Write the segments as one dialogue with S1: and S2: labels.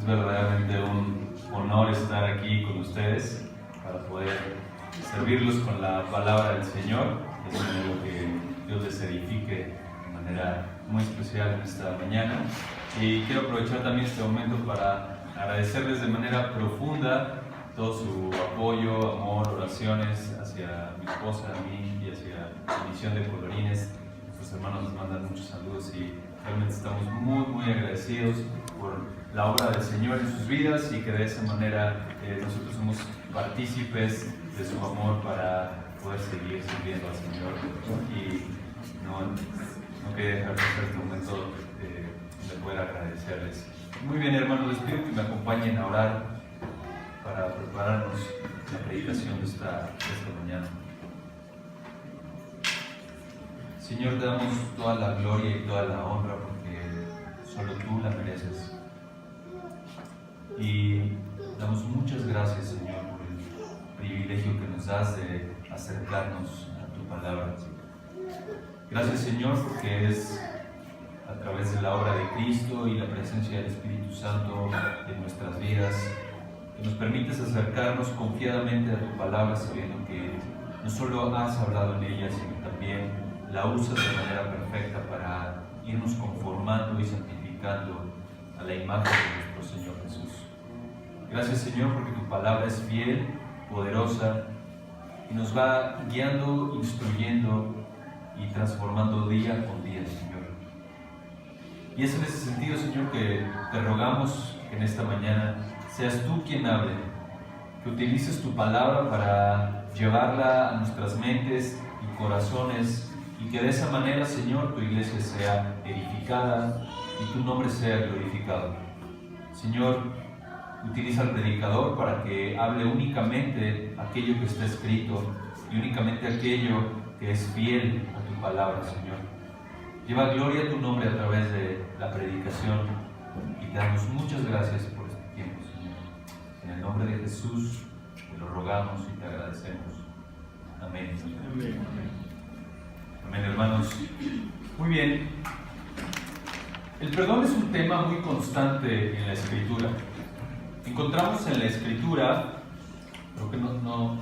S1: verdaderamente un honor estar aquí con ustedes para poder servirlos con la palabra del Señor. Espero que Dios les edifique de manera muy especial en esta mañana. Y quiero aprovechar también este momento para agradecerles de manera profunda todo su apoyo, amor, oraciones hacia mi esposa, a mí y hacia la misión de Colorines. Nuestros hermanos nos mandan muchos saludos y realmente estamos muy agradecidos por la obra del Señor en sus vidas y que de esa manera nosotros somos partícipes de su amor para poder seguir sirviendo al Señor. Y no quería dejar de hacer este momento de poder agradecerles. Muy bien, hermanos, les pido que me acompañen a orar para prepararnos la predicación de esta mañana. Señor, te damos toda la gloria y toda la honra porque solo tú la mereces. Y damos muchas gracias, Señor, por el privilegio que nos das de acercarnos a tu palabra. Gracias, Señor, porque es a través de la obra de Cristo y la presencia del Espíritu Santo en nuestras vidas que nos permites acercarnos confiadamente a tu palabra, sabiendo que no solo has hablado en ella, sino también la usas de manera perfecta para irnos conformando y santificando a la imagen de nuestro Señor Jesús. Gracias, Señor, porque tu palabra es fiel, poderosa y nos va guiando, instruyendo y transformando día con día, Señor. Y es en ese sentido, Señor, que te rogamos que en esta mañana seas tú quien hable, que utilices tu palabra para llevarla a nuestras mentes y corazones y que de esa manera, Señor, tu iglesia sea edificada y tu nombre sea glorificado. Señor, utiliza al predicador para que hable únicamente aquello que está escrito y únicamente aquello que es fiel a tu palabra, Señor. Lleva gloria a tu nombre a través de la predicación y te damos muchas gracias por este tiempo, Señor. En el nombre de Jesús te lo rogamos y te agradecemos. Amén. Amén. Amén, hermanos. Muy bien. El perdón es un tema muy constante en la Escritura. Encontramos en la Escritura, creo que no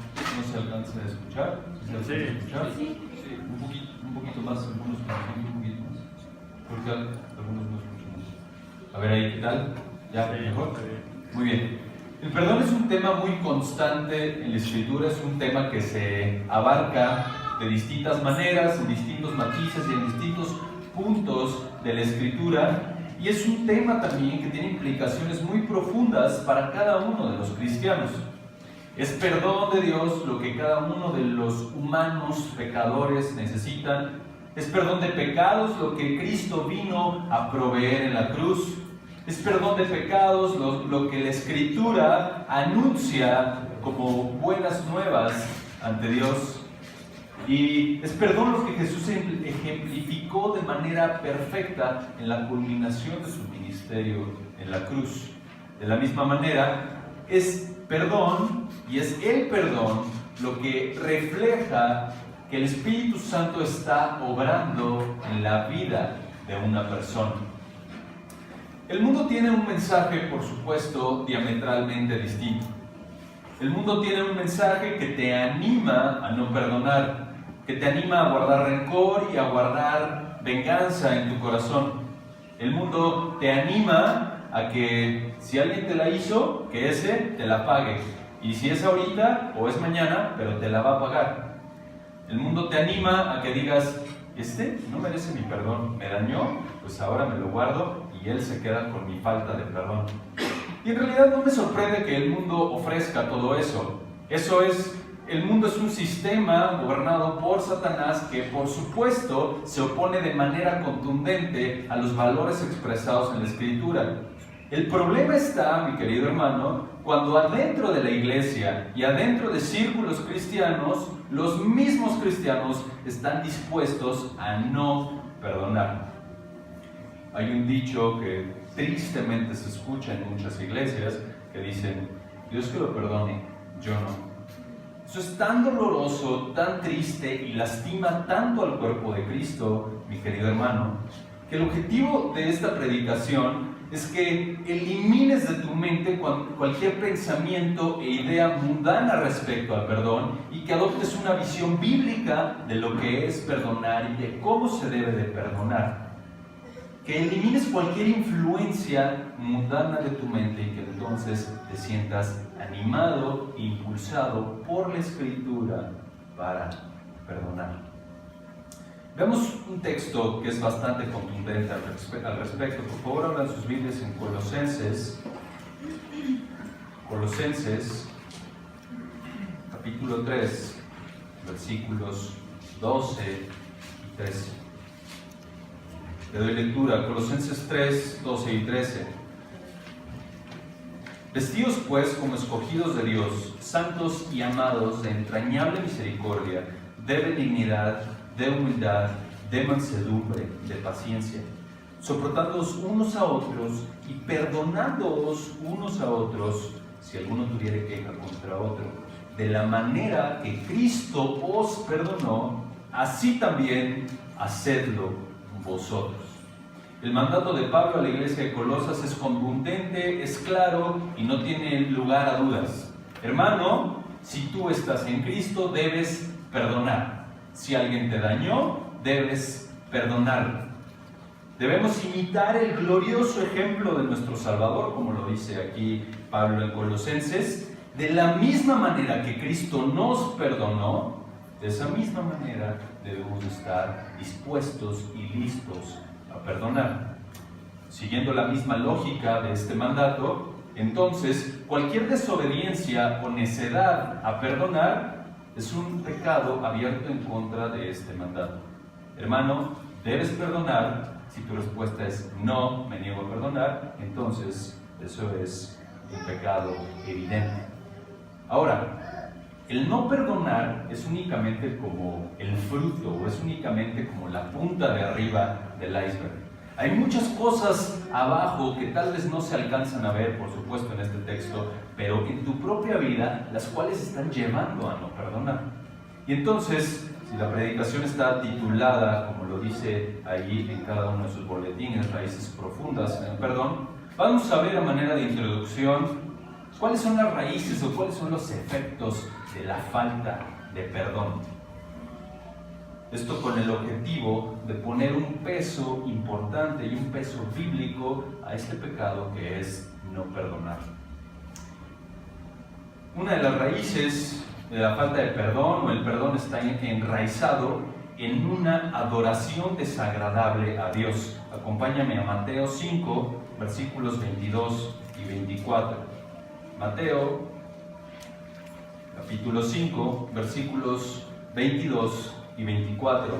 S1: se alcanza a escuchar. ¿Sí se alcanza a escuchar? Sí. Un poquito más, algunos un poquito más. Porque algunos no escuchamos. A ver ahí, ¿qué tal? ¿Ya? ¿Mejor? Muy bien. El perdón es un tema muy constante en la Escritura, es un tema que se abarca de distintas maneras, en distintos matices y en distintos puntos de la Escritura. Y es un tema también que tiene implicaciones muy profundas para cada uno de los cristianos. Es perdón de Dios lo que cada uno de los humanos pecadores necesitan. Es perdón de pecados lo que Cristo vino a proveer en la cruz. Es perdón de pecados lo que la Escritura anuncia como buenas nuevas ante Dios. Y es perdón lo que Jesús ejemplificó de manera perfecta en la culminación de su ministerio en la cruz. De la misma manera, es perdón y es el perdón lo que refleja que el Espíritu Santo está obrando en la vida de una persona. El mundo tiene un mensaje, por supuesto, diametralmente distinto. El mundo tiene un mensaje que te anima a no perdonar, que te anima a guardar rencor y a guardar venganza en tu corazón. El mundo te anima a que si alguien te la hizo, que ese te la pague. Y si es ahorita o es mañana, pero te la va a pagar. El mundo te anima a que digas, no merece mi perdón, me dañó, pues ahora me lo guardo y él se queda con mi falta de perdón. Y en realidad no me sorprende que el mundo ofrezca todo eso. El mundo es un sistema gobernado por Satanás que, por supuesto, se opone de manera contundente a los valores expresados en la Escritura. El problema está, mi querido hermano, cuando adentro de la iglesia y adentro de círculos cristianos, los mismos cristianos están dispuestos a no perdonar. Hay un dicho que tristemente se escucha en muchas iglesias que dicen, Dios que lo perdone, yo no. Eso es tan doloroso, tan triste y lastima tanto al cuerpo de Cristo, mi querido hermano, que el objetivo de esta predicación es que elimines de tu mente cualquier pensamiento e idea mundana respecto al perdón y que adoptes una visión bíblica de lo que es perdonar y de cómo se debe de perdonar. Que elimines cualquier influencia mundana de tu mente y que entonces te sientas animado e impulsado por la Escritura para perdonar. Veamos un texto que es bastante contundente al respecto. Por favor, abran sus Biblias en Colosenses, capítulo 3, versículos 12 y 13. Le doy lectura, Colosenses 3, 12 y 13. Vestidos pues como escogidos de Dios, santos y amados, de entrañable misericordia, de benignidad, de humildad, de mansedumbre, de paciencia, soportándoos unos a otros y perdonándoos unos a otros, si alguno tuviere queja contra otro, de la manera que Cristo os perdonó, así también hacedlo vosotros. El mandato de Pablo a la iglesia de Colosas es contundente, es claro y no tiene lugar a dudas. Hermano, si tú estás en Cristo, debes perdonar. Si alguien te dañó, debes perdonarlo. Debemos imitar el glorioso ejemplo de nuestro Salvador, como lo dice aquí Pablo en Colosenses. De la misma manera que Cristo nos perdonó, de esa misma manera debemos estar dispuestos y listos a perdonar. Siguiendo la misma lógica de este mandato, entonces cualquier desobediencia o necedad a perdonar es un pecado abierto en contra de este mandato. Hermano, debes perdonar. Si tu respuesta es no, me niego a perdonar, entonces eso es un pecado evidente. Ahora, el no perdonar es únicamente como el fruto, o es únicamente como la punta de arriba del iceberg. Hay muchas cosas abajo que tal vez no se alcanzan a ver, por supuesto, en este texto, pero en tu propia vida, las cuales están llevando a no perdonar. Y entonces, si la predicación está titulada, como lo dice ahí en cada uno de sus boletines, Raíces Profundas en el Perdón, vamos a ver a manera de introducción cuáles son las raíces o cuáles son los efectos de la falta de perdón. Esto con el objetivo de poner un peso importante y un peso bíblico a este pecado que es no perdonar. Una de las raíces de la falta de perdón o el perdón está enraizado en una adoración desagradable a Dios. Acompáñame a Mateo 5, versículos 22 y 24. Mateo, capítulo 5, versículos 22 y 24.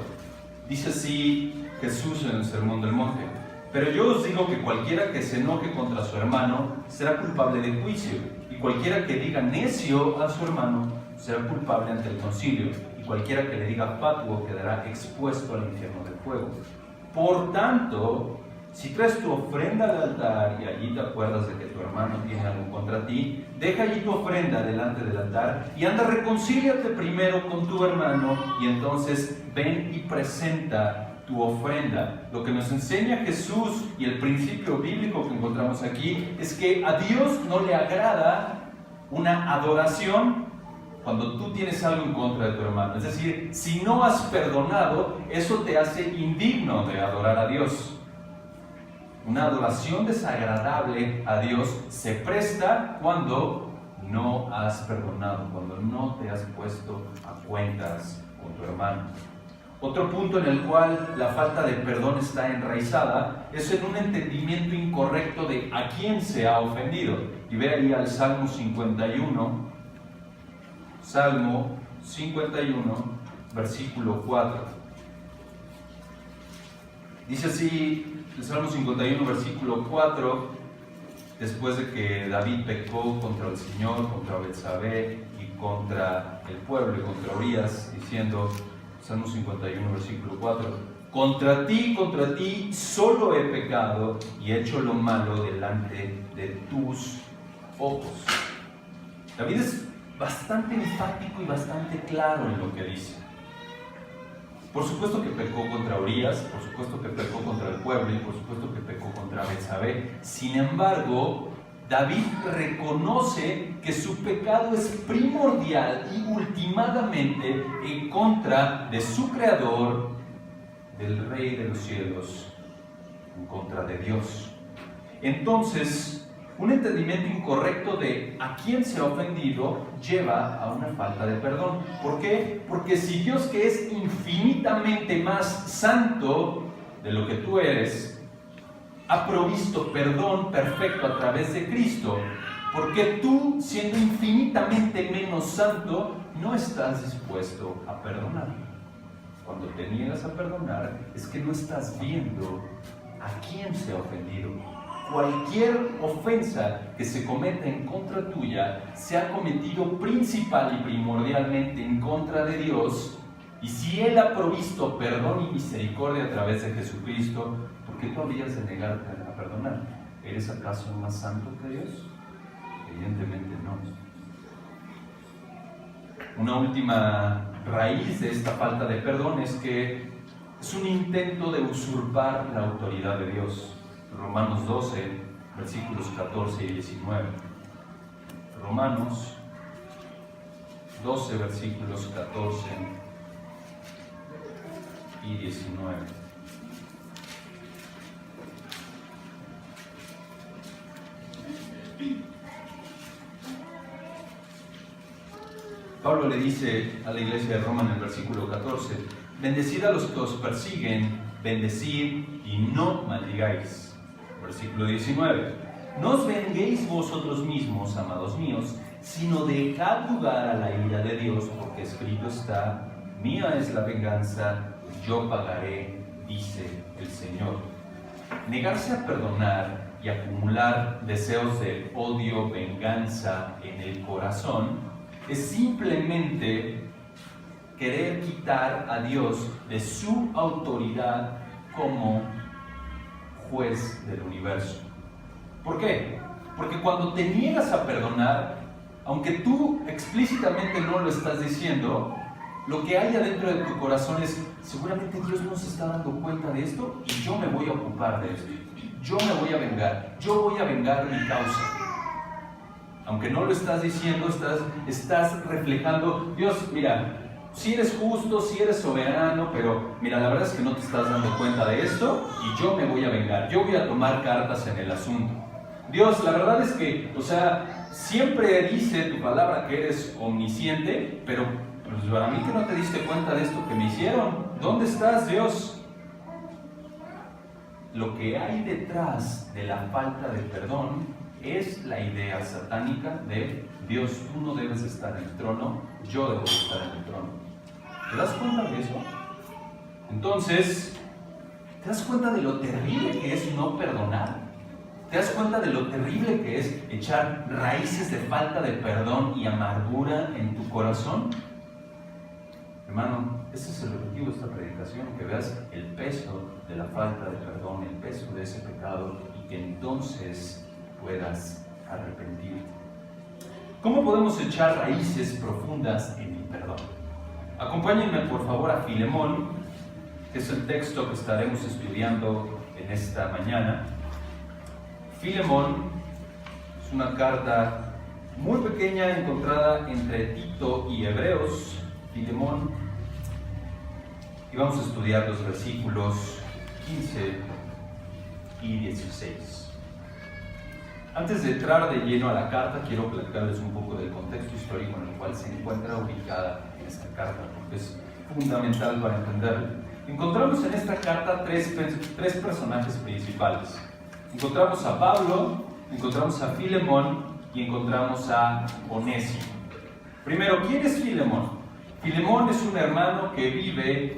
S1: Dice así Jesús en el Sermón del Monte: pero yo os digo que cualquiera que se enoje contra su hermano será culpable de juicio, y cualquiera que diga necio a su hermano será culpable ante el concilio, y cualquiera que le diga fatuo quedará expuesto al infierno del fuego. Por tanto, si traes tu ofrenda al altar y allí te acuerdas de que tu hermano tiene algo contra ti, deja allí tu ofrenda delante del altar y anda, reconcíliate primero con tu hermano y entonces ven y presenta tu ofrenda. Lo que nos enseña Jesús y el principio bíblico que encontramos aquí es que a Dios no le agrada una adoración cuando tú tienes algo en contra de tu hermano. Es decir, si no has perdonado, eso te hace indigno de adorar a Dios. Una adoración desagradable a Dios se presta cuando no has perdonado, cuando no te has puesto a cuentas con tu hermano. Otro punto en el cual la falta de perdón está enraizada es en un entendimiento incorrecto de a quién se ha ofendido. Y ve ahí al Salmo 51, versículo 4. Dice así el Salmo 51, versículo 4, después de que David pecó contra el Señor, contra Betsabé y contra el pueblo y contra Urías, diciendo, Salmo 51, versículo 4, contra ti solo he pecado y he hecho lo malo delante de tus ojos. David es bastante enfático y bastante claro en lo que dice. Por supuesto que pecó contra Urías, por supuesto que pecó contra el pueblo y por supuesto que pecó contra Betsabé. Sin embargo, David reconoce que su pecado es primordial y ultimadamente en contra de su Creador, del Rey de los cielos, en contra de Dios. Entonces, un entendimiento incorrecto de a quién se ha ofendido lleva a una falta de perdón. ¿Por qué? Porque si Dios, que es infinitamente más santo de lo que tú eres, ha provisto perdón perfecto a través de Cristo, ¿por qué tú, siendo infinitamente menos santo, no estás dispuesto a perdonar? Cuando te niegas a perdonar, es que no estás viendo a quién se ha ofendido. Cualquier ofensa que se cometa en contra tuya se ha cometido principal y primordialmente en contra de Dios, y si Él ha provisto perdón y misericordia a través de Jesucristo, ¿por qué tú habrías de negarte a perdonar? ¿Eres acaso más santo que Dios? Evidentemente no. Una última raíz de esta falta de perdón es que es un intento de usurpar la autoridad de Dios. Romanos 12, versículos 14 y 19. Romanos 12, versículos 14 y 19. Pablo le dice a la iglesia de Roma en el versículo 14: bendecid a los que os persiguen, bendecid y no maldigáis. Versículo 19: no os venguéis vosotros mismos, amados míos, sino dejad lugar a la ira de Dios, porque escrito está: mía es la venganza, yo pagaré, dice el Señor. Negarse a perdonar y acumular deseos de odio, venganza en el corazón es simplemente querer quitar a Dios de su autoridad como juez del universo. ¿Por qué? Porque cuando te niegas a perdonar, aunque tú explícitamente no lo estás diciendo, lo que hay adentro de tu corazón es: seguramente Dios no se está dando cuenta de esto y yo me voy a ocupar de esto. Yo me voy a vengar. Yo voy a vengar mi causa. Aunque no lo estás diciendo, estás reflejando: Dios, mira, si eres justo, si eres soberano, pero mira, la verdad es que no te estás dando cuenta de esto y yo me voy a vengar. Yo voy a tomar cartas en el asunto. Dios, la verdad es que, siempre dice tu palabra que eres omnisciente, pero pues para mí que no te diste cuenta de esto que me hicieron. ¿Dónde estás, Dios? Lo que hay detrás de la falta de perdón es la idea satánica de: Dios, tú no debes estar en el trono, yo debo estar en el trono. ¿Te das cuenta de eso? Entonces, ¿te das cuenta de lo terrible que es no perdonar? ¿Te das cuenta de lo terrible que es echar raíces de falta de perdón y amargura en tu corazón? Hermano, ese es el objetivo de esta predicación: que veas el peso de la falta de perdón, el peso de ese pecado, y que entonces puedas arrepentirte. ¿Cómo podemos echar raíces profundas en el perdón? Acompáñenme por favor a Filemón, que es el texto que estaremos estudiando en esta mañana. Filemón es una carta muy pequeña encontrada entre Tito y Hebreos. Filemón, y vamos a estudiar los versículos 15 y 16. Antes de entrar de lleno a la carta, quiero platicarles un poco del contexto histórico en el cual se encuentra ubicada esta carta, porque es fundamental para entenderla. Encontramos en esta carta tres personajes principales. Encontramos a Pablo, encontramos a Filemón y encontramos a Onésimo. Primero, ¿quién es Filemón? Filemón es un hermano que vivía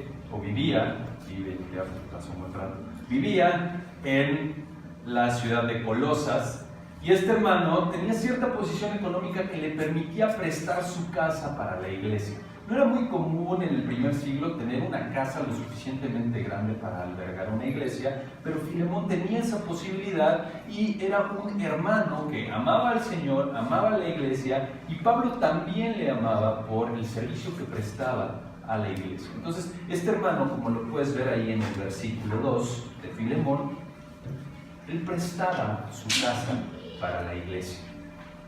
S1: en la ciudad de Colosas, y este hermano tenía cierta posición económica que le permitía prestar su casa para la iglesia. No era muy común en el primer siglo tener una casa lo suficientemente grande para albergar una iglesia, pero Filemón tenía esa posibilidad y era un hermano que amaba al Señor, amaba a la iglesia, y Pablo también le amaba por el servicio que prestaba a la iglesia. Entonces, este hermano, como lo puedes ver ahí en el versículo 2 de Filemón, él prestaba su casa para la iglesia.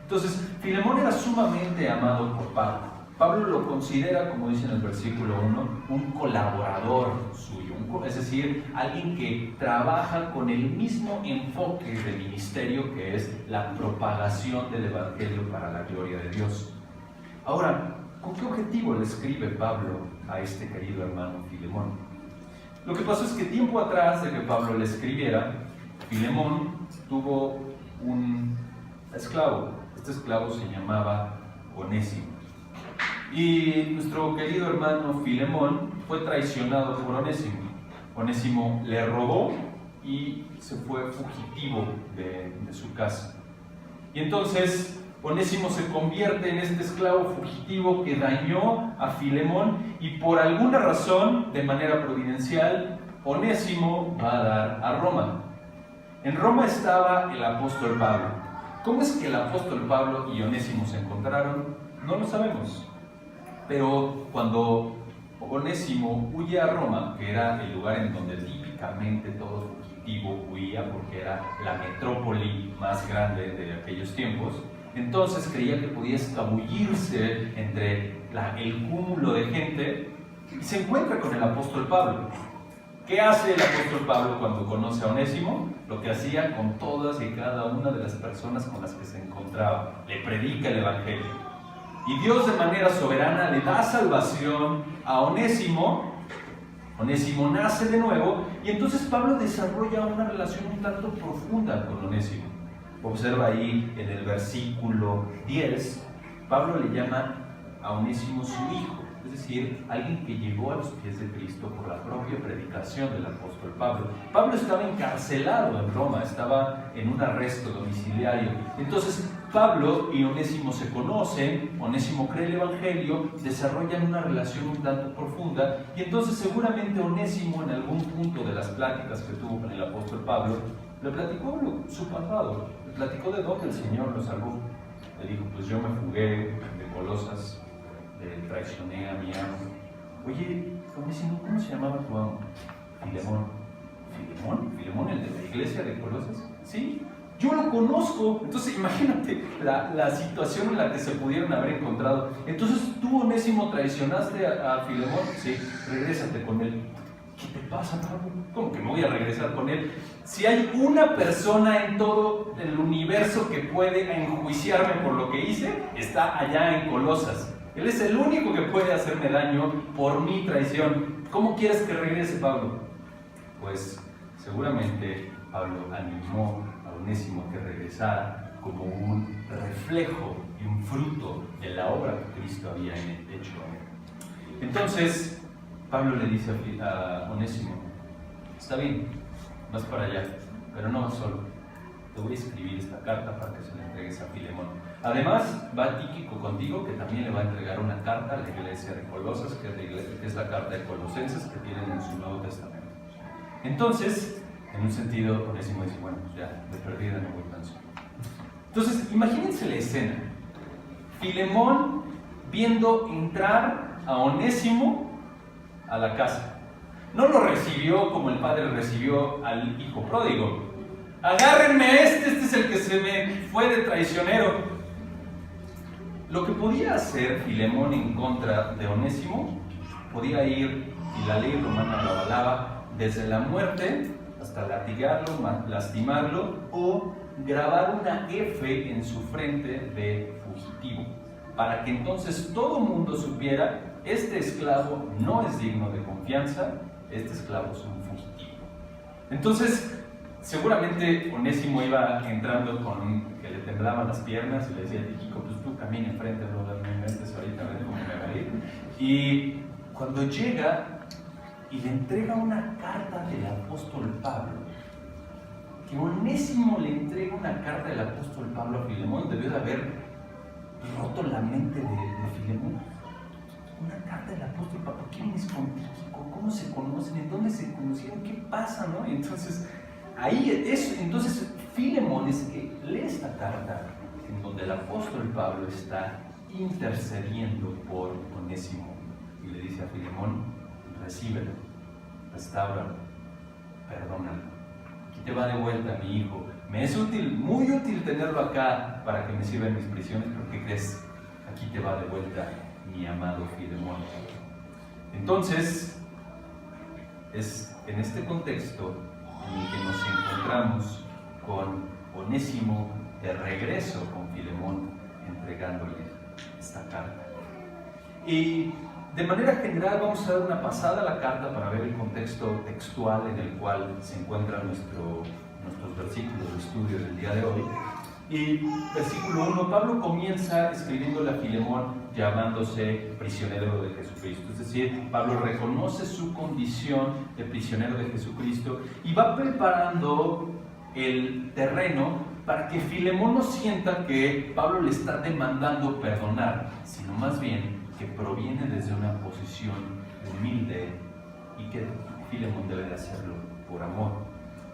S1: Entonces, Filemón era sumamente amado por Pablo. Pablo lo considera, como dice en el versículo 1, un colaborador suyo, es decir, alguien que trabaja con el mismo enfoque de ministerio que es la propagación del Evangelio para la gloria de Dios. Ahora, ¿con qué objetivo le escribe Pablo a este querido hermano Filemón? Lo que pasó es que tiempo atrás de que Pablo le escribiera, Filemón tuvo un esclavo. Este esclavo se llamaba Onésimo. Y nuestro querido hermano Filemón fue traicionado por Onésimo. Onésimo le robó y se fue fugitivo de su casa. Y entonces Onésimo se convierte en este esclavo fugitivo que dañó a Filemón y por alguna razón, de manera providencial, Onésimo va a dar a Roma. En Roma estaba el apóstol Pablo. ¿Cómo es que el apóstol Pablo y Onésimo se encontraron? No lo sabemos. Pero cuando Onésimo huye a Roma, que era el lugar en donde típicamente todo fugitivo huía, porque era la metrópoli más grande de aquellos tiempos, entonces creía que podía escabullirse entre el cúmulo de gente y se encuentra con el apóstol Pablo. ¿Qué hace el apóstol Pablo cuando conoce a Onésimo? Lo que hacía con todas y cada una de las personas con las que se encontraba. Le predica el Evangelio. Y Dios de manera soberana le da salvación a Onésimo. Onésimo nace de nuevo y entonces Pablo desarrolla una relación un tanto profunda con Onésimo. Observa ahí en el versículo 10, Pablo le llama a Onésimo su hijo, es decir, alguien que llegó a los pies de Cristo por la propia predicación del apóstol Pablo. Pablo estaba encarcelado en Roma, estaba en un arresto domiciliario. Entonces Pablo y Onésimo se conocen, Onésimo cree el Evangelio, desarrollan una relación un tanto profunda y entonces seguramente Onésimo en algún punto de las pláticas que tuvo con el apóstol Pablo le platicó su pasado, le platicó de dónde el Señor lo salvó. Le dijo, pues yo me fugué de Colosas, traicioné a mi amo. Oye, Onésimo, ¿cómo se llamaba tu amo? Filemón. ¿Filemón? ¿Filemón, el de la iglesia de Colosas? Sí, yo lo conozco. Entonces imagínate la situación en la que se pudieron haber encontrado. Entonces tú, Onésimo, traicionaste a Filemón. Sí, regrésate con él. ¿Qué te pasa, Pablo? ¿Cómo que me voy a regresar con él? Si hay una persona en todo el universo que puede enjuiciarme por lo que hice, está allá en Colosas. Él es el único que puede hacerme daño por mi traición. ¿Cómo quieres que regrese, Pablo? Pues seguramente Pablo animó a Onésimo que regresara como un reflejo y un fruto de la obra que Cristo había hecho a él. Entonces Pablo le dice a Onésimo, está bien, vas para allá, pero no vas solo. Te voy a escribir esta carta para que se la entregues a Filemón. Además, va Tíquico contigo, que también le va a entregar una carta a la iglesia de Colosas, que es la carta de Colosenses que tienen en su Nuevo Testamento. Entonces, en un sentido, Onésimo dice, bueno, pues ya, de perdida no voy tan solo. Entonces, imagínense la escena. Filemón viendo entrar a Onésimo a la casa. No lo recibió como el padre recibió al hijo pródigo. Agárrenme a este es el que se me fue de traicionero. Lo que podía hacer Filemón en contra de Onésimo, podía ir, y la ley romana lo avalaba, desde la muerte hasta latigarlo, lastimarlo o grabar una F en su frente de fugitivo, para que entonces todo mundo supiera, este esclavo no es digno de confianza, este esclavo es un fugitivo. Entonces, seguramente Onésimo iba entrando con que le temblaban las piernas y le decía a Tíquico, pues tú camina enfrente, no me inventes ahorita, ven cómo me va a ir. Y cuando llega y le entrega una carta del apóstol Pablo, que Onésimo le entrega una carta del apóstol Pablo a Filemón, debió de haber roto la mente de Filemón. Una carta del apóstol Pablo, ¿por qué vienes con Tíquico? ¿Cómo se conocen? ¿En dónde se conocieron? ¿Qué pasa? ¿No? Y entonces, entonces Filemón es que lee esta carta en donde el apóstol Pablo está intercediendo por Onésimo. y le dice a Filemón: recíbelo, restáuralo, perdónalo. Aquí te va de vuelta mi hijo. Me es útil, muy útil tenerlo acá para que me sirva en mis prisiones, pero ¿qué crees? Aquí te va de vuelta mi amado Filemón. Entonces, es en este contexto en el que nos encontramos con Onésimo de regreso con Filemón, entregándole esta carta. Y de manera general vamos a dar una pasada a la carta para ver el contexto textual en el cual se encuentran nuestros versículos de estudio del día de hoy. Y versículo 1, Pablo comienza escribiéndole a Filemón llamándose prisionero de Jesucristo. Es decir, Pablo reconoce su condición de prisionero de Jesucristo y va preparando el terreno para que Filemón no sienta que Pablo le está demandando perdonar, sino más bien que proviene desde una posición humilde y que Filemón debe de hacerlo por amor.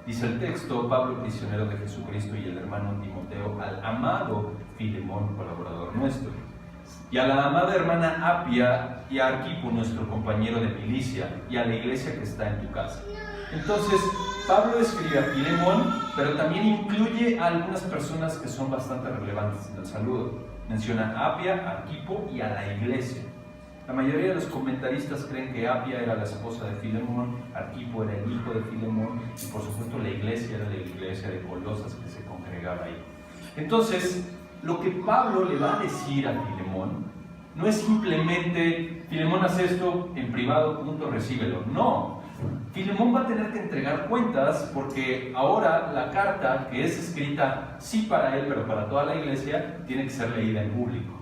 S1: Dice el texto: Pablo, prisionero de Jesucristo, y el hermano Timoteo, al amado Filemón, colaborador nuestro, y a la amada hermana Apia y a Arquipo, nuestro compañero de milicia, y a la iglesia que está en tu casa. Entonces, Pablo escribe a Filemón, pero también incluye a algunas personas que son bastante relevantes en el saludo. Menciona a Apia, a Arquipo y a la iglesia. La mayoría de los comentaristas creen que Apia era la esposa de Filemón, Arquipo era el hijo de Filemón, y por supuesto la iglesia era la iglesia de Colosas que se congregaba ahí. Entonces, lo que Pablo le va a decir a Filemón no es simplemente: Filemón, haz esto en privado, punto, recíbelo. No, Filemón va a tener que entregar cuentas, porque ahora la carta, que es escrita sí para él, pero para toda la iglesia, tiene que ser leída en público.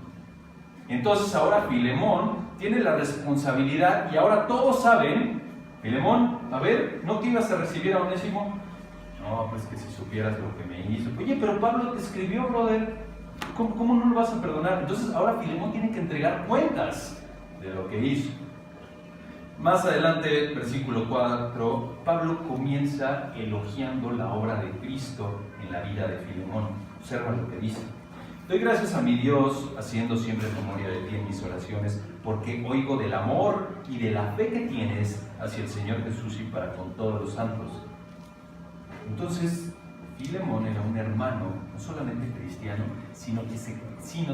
S1: Entonces ahora Filemón tiene la responsabilidad, y ahora todos saben: Filemón, a ver, ¿no te ibas a recibir a Onésimo? No, pues que si supieras lo que me hizo. Oye, pero Pablo te escribió, brother. ¿Cómo no lo vas a perdonar? Entonces ahora Filemón tiene que entregar cuentas de lo que hizo. Más adelante, versículo 4, Pablo comienza elogiando la obra de Cristo en la vida de Filemón. Observa lo que dice: doy gracias a mi Dios, haciendo siempre memoria de ti en mis oraciones, porque oigo del amor y de la fe que tienes hacia el Señor Jesús y para con todos los santos. Entonces, Filemón era un hermano, no solamente cristiano, sino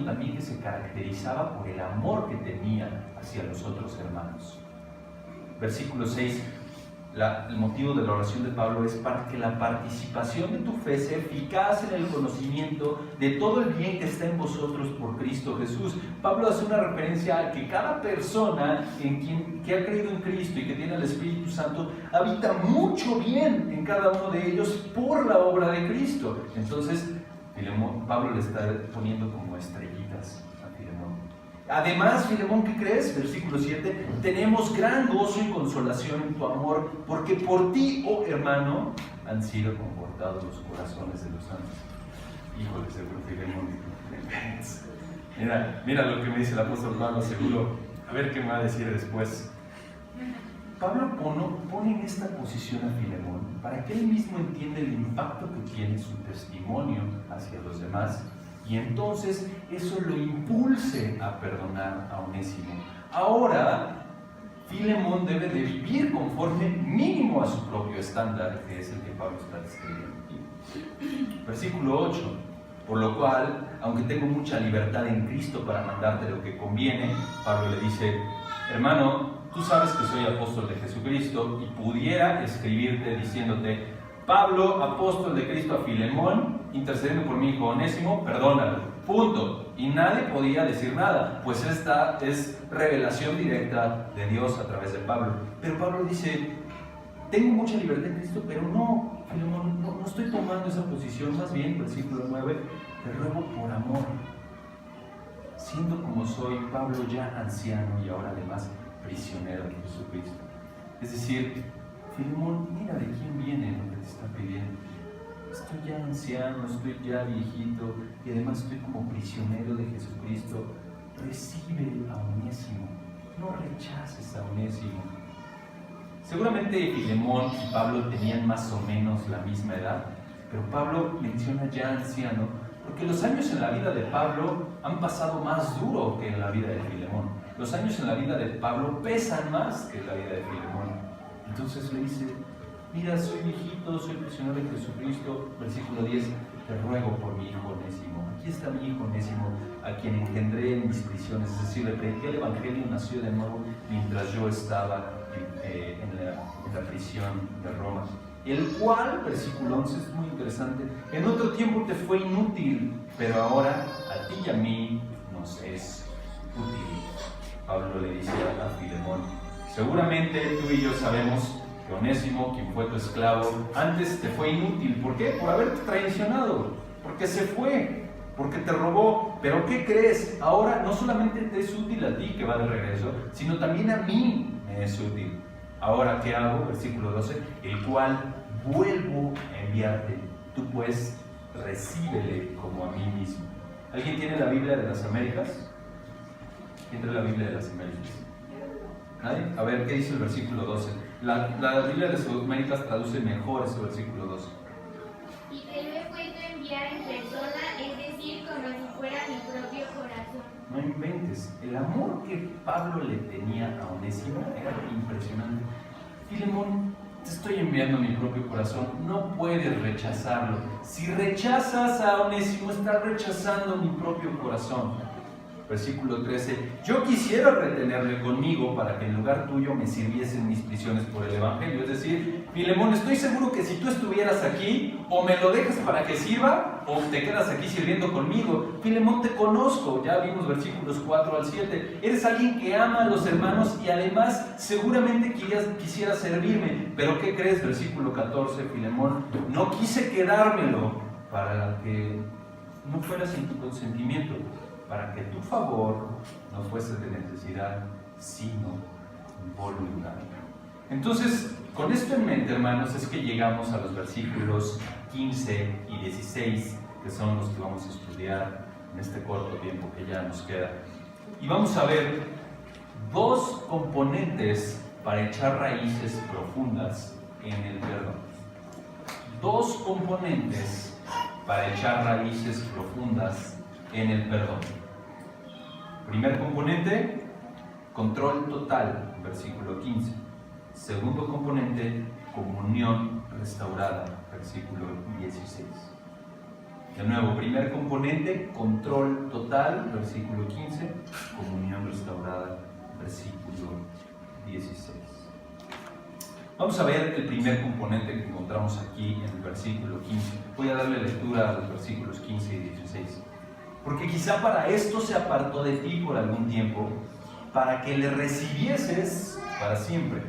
S1: también que se caracterizaba por el amor que tenía hacia los otros hermanos. Versículo 6. El motivo de la oración de Pablo es para que la participación de tu fe sea eficaz en el conocimiento de todo el bien que está en vosotros por Cristo Jesús. Pablo hace una referencia a que cada persona que ha creído en Cristo y que tiene el Espíritu Santo habita mucho bien en cada uno de ellos por la obra de Cristo. Entonces, Pablo le está poniendo como estrellitas a Filemón. Además, Filemón, ¿qué crees? Versículo 7, tenemos gran gozo y consolación en tu amor, porque por ti, oh hermano, han sido confortados los corazones de los santos. Híjole, seguro Filemón. Mira lo que me dice el apóstol Pablo, seguro. A ver qué me va a decir después. Pablo pone en esta posición a Filemón para que él mismo entienda el impacto que tiene su testimonio hacia los demás, y entonces eso lo impulse a perdonar a Onésimo. Ahora, Filemón debe de vivir conforme mínimo a su propio estándar, que es el que Pablo está describiendo aquí. Versículo 8. Por lo cual, aunque tengo mucha libertad en Cristo para mandarte lo que conviene, Pablo le dice: hermano, tú sabes que soy apóstol de Jesucristo, y pudiera escribirte diciéndote: Pablo, apóstol de Cristo, a Filemón, intercediendo por mi hijo Onésimo, perdónalo, punto. Y nadie podía decir nada, pues esta es revelación directa de Dios a través de Pablo. Pero Pablo dice: tengo mucha libertad en Cristo, pero no, Filemón, no estoy tomando esa posición. Más bien, versículo 9, te ruego por amor, siendo como soy, Pablo ya anciano y ahora además prisionero de Jesucristo. Es decir, Filemón, mira de quién viene lo que te está pidiendo. Estoy ya anciano, estoy ya viejito, y además estoy como prisionero de Jesucristo. Recibe a Onésimo, no rechaces a Onésimo. Seguramente Filemón y Pablo tenían más o menos la misma edad, pero Pablo menciona ya anciano Porque los años en la vida de Pablo han pasado más duro que en la vida de Filemón. Los años en la vida de Pablo pesan más que en la vida de Filemón. Entonces le dice, mira, soy viejito, soy prisionero de Jesucristo. Versículo 10, te ruego por mi hijo Onésimo. Aquí está mi hijo Onésimo, a quien engendré en mis prisiones. Es decir, le prediqué el Evangelio y nació de nuevo mientras yo estaba en la prisión de Roma. El cual, versículo 11, es muy interesante, en otro tiempo te fue inútil, pero ahora a ti y a mí nos es útil. Pablo le dice a Filemón, seguramente tú y yo sabemos que Onésimo, quien fue tu esclavo, antes te fue inútil. ¿Por qué? Por haberte traicionado, porque se fue, porque te robó. Pero ¿qué crees? Ahora no solamente te es útil a ti, que va de regreso, sino también a mí me es útil. Ahora, ¿qué hago? Versículo 12, el cual vuelvo a enviarte. Tú pues recíbele como a mí mismo. ¿Alguien tiene la Biblia de las Américas? ¿Quién trae la Biblia de las Américas? ¿Nadie? A ver, ¿qué dice el versículo 12? La Biblia de las Américas traduce mejor ese versículo 12.
S2: Y te lo he puesto a enviar en persona, es decir, como si fuera mi propio corazón.
S1: No inventes, el amor que Pablo le tenía a Onésimo era impresionante. Filemón, te estoy enviando mi propio corazón, no puedes rechazarlo. Si rechazas a Onésimo, estás rechazando mi propio corazón. Versículo 13, yo quisiera retenerle conmigo para que en lugar tuyo me sirviese en mis prisiones por el Evangelio. Es decir, Filemón, estoy seguro que si tú estuvieras aquí, o me lo dejas para que sirva, o te quedas aquí sirviendo conmigo. Filemón, te conozco, ya vimos versículos 4 al 7. Eres alguien que ama a los hermanos y además seguramente quisieras servirme. Pero ¿qué crees? Versículo 14, Filemón, no quise quedármelo para que no fuera sin tu consentimiento, para que tu favor no fuese de necesidad, sino voluntario. Entonces, con esto en mente, hermanos, es que llegamos a los versículos 15 y 16, que son los que vamos a estudiar en este corto tiempo que ya nos queda. Y vamos a ver dos componentes para echar raíces profundas en el perdón. Dos componentes para echar raíces profundas en el perdón. Primer componente, control total, versículo 15. Segundo componente, comunión restaurada, versículo 16. De nuevo, primer componente, control total, versículo 15, comunión restaurada, versículo 16. Vamos a ver el primer componente que encontramos aquí en el versículo 15. Voy a darle lectura a los versículos 15 y 16. Porque quizá para esto se apartó de ti por algún tiempo, para que le recibieses para siempre,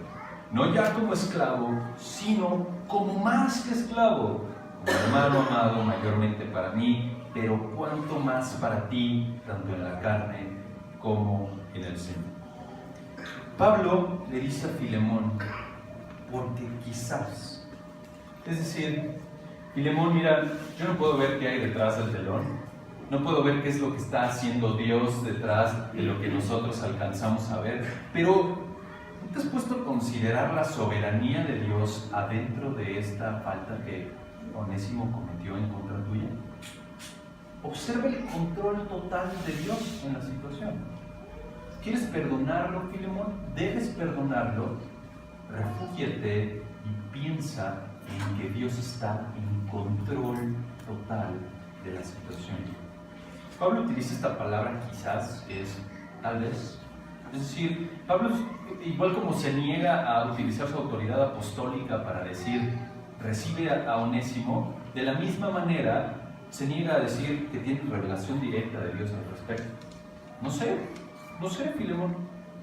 S1: no ya como esclavo, sino como más que esclavo, como hermano amado mayormente para mí, pero cuanto más para ti, tanto en la carne como en el Señor. Pablo le dice a Filemón, porque quizás, es decir, Filemón, mira, yo no puedo ver qué hay detrás del telón. No puedo ver qué es lo que está haciendo Dios detrás de lo que nosotros alcanzamos a ver, pero ¿no te has puesto a considerar la soberanía de Dios adentro de esta falta que Onésimo cometió en contra tuya? Observa el control total de Dios en la situación. ¿Quieres perdonarlo, Filemón? Debes perdonarlo. Refúgiate y piensa en que Dios está en control total de la situación. Pablo utiliza esta palabra quizás, que es tal vez. Es decir, Pablo, igual como se niega a utilizar su autoridad apostólica para decir, recibe a Onésimo, de la misma manera se niega a decir que tiene revelación directa de Dios al respecto. No sé, Filemón,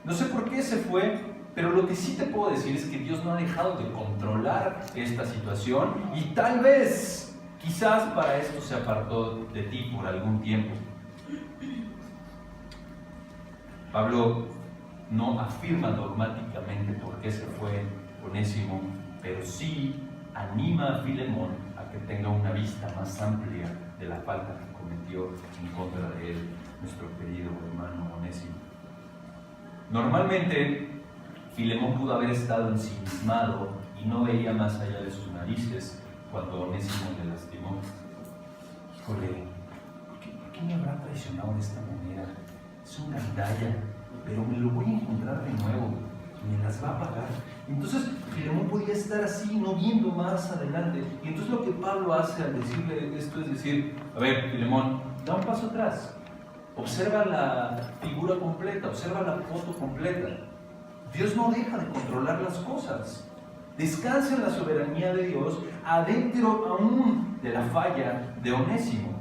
S1: no sé por qué se fue, pero lo que sí te puedo decir es que Dios no ha dejado de controlar esta situación y tal vez, quizás para esto se apartó de ti por algún tiempo. Pablo no afirma dogmáticamente por qué se fue Onésimo, pero sí anima a Filemón a que tenga una vista más amplia de la falta que cometió en contra de él, nuestro querido hermano Onésimo. Normalmente, Filemón pudo haber estado ensimismado y no veía más allá de sus narices cuando Onésimo le lastimó. Híjole,
S3: qué me habrá traicionado de esta manera? Es un gandalla, pero me lo voy a encontrar de nuevo, me las va a pagar. Entonces Filemón podía estar así, no viendo más adelante. Y entonces lo que Pablo hace al decirle esto es decir, a ver, Filemón, da un paso atrás, observa la figura completa, observa la foto completa. Dios no deja de controlar las cosas. Descansa en la soberanía de Dios adentro aún de la falla de Onésimo.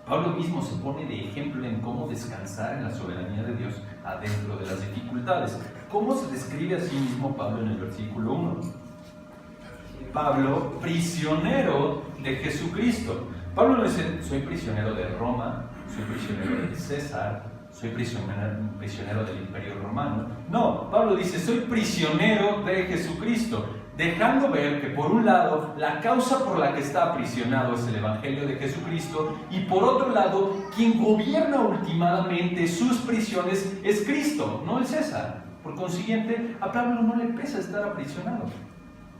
S3: Pablo mismo se pone de ejemplo en cómo descansar en la soberanía de Dios adentro de las dificultades. ¿Cómo se describe a sí mismo Pablo en el versículo 1? Pablo, prisionero de Jesucristo. Pablo no dice, soy prisionero de Roma, soy prisionero de César, soy prisionero del Imperio Romano. No, Pablo dice, soy prisionero de Jesucristo, dejando ver que por un lado la causa por la que está aprisionado es el Evangelio de Jesucristo y por otro lado quien gobierna ultimadamente sus prisiones es Cristo, no el César. Por consiguiente, a Pablo no le pesa estar aprisionado.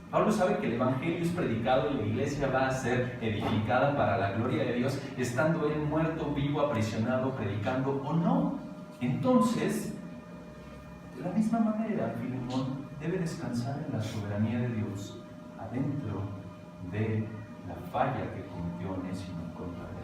S3: Pablo sabe que el Evangelio es predicado y la iglesia va a ser edificada para la gloria de Dios, estando él muerto, vivo, aprisionado, predicando o no. Entonces, de la misma manera, Filemón debe descansar en la soberanía de Dios adentro de la falla que cometió Onésimo en contra de él.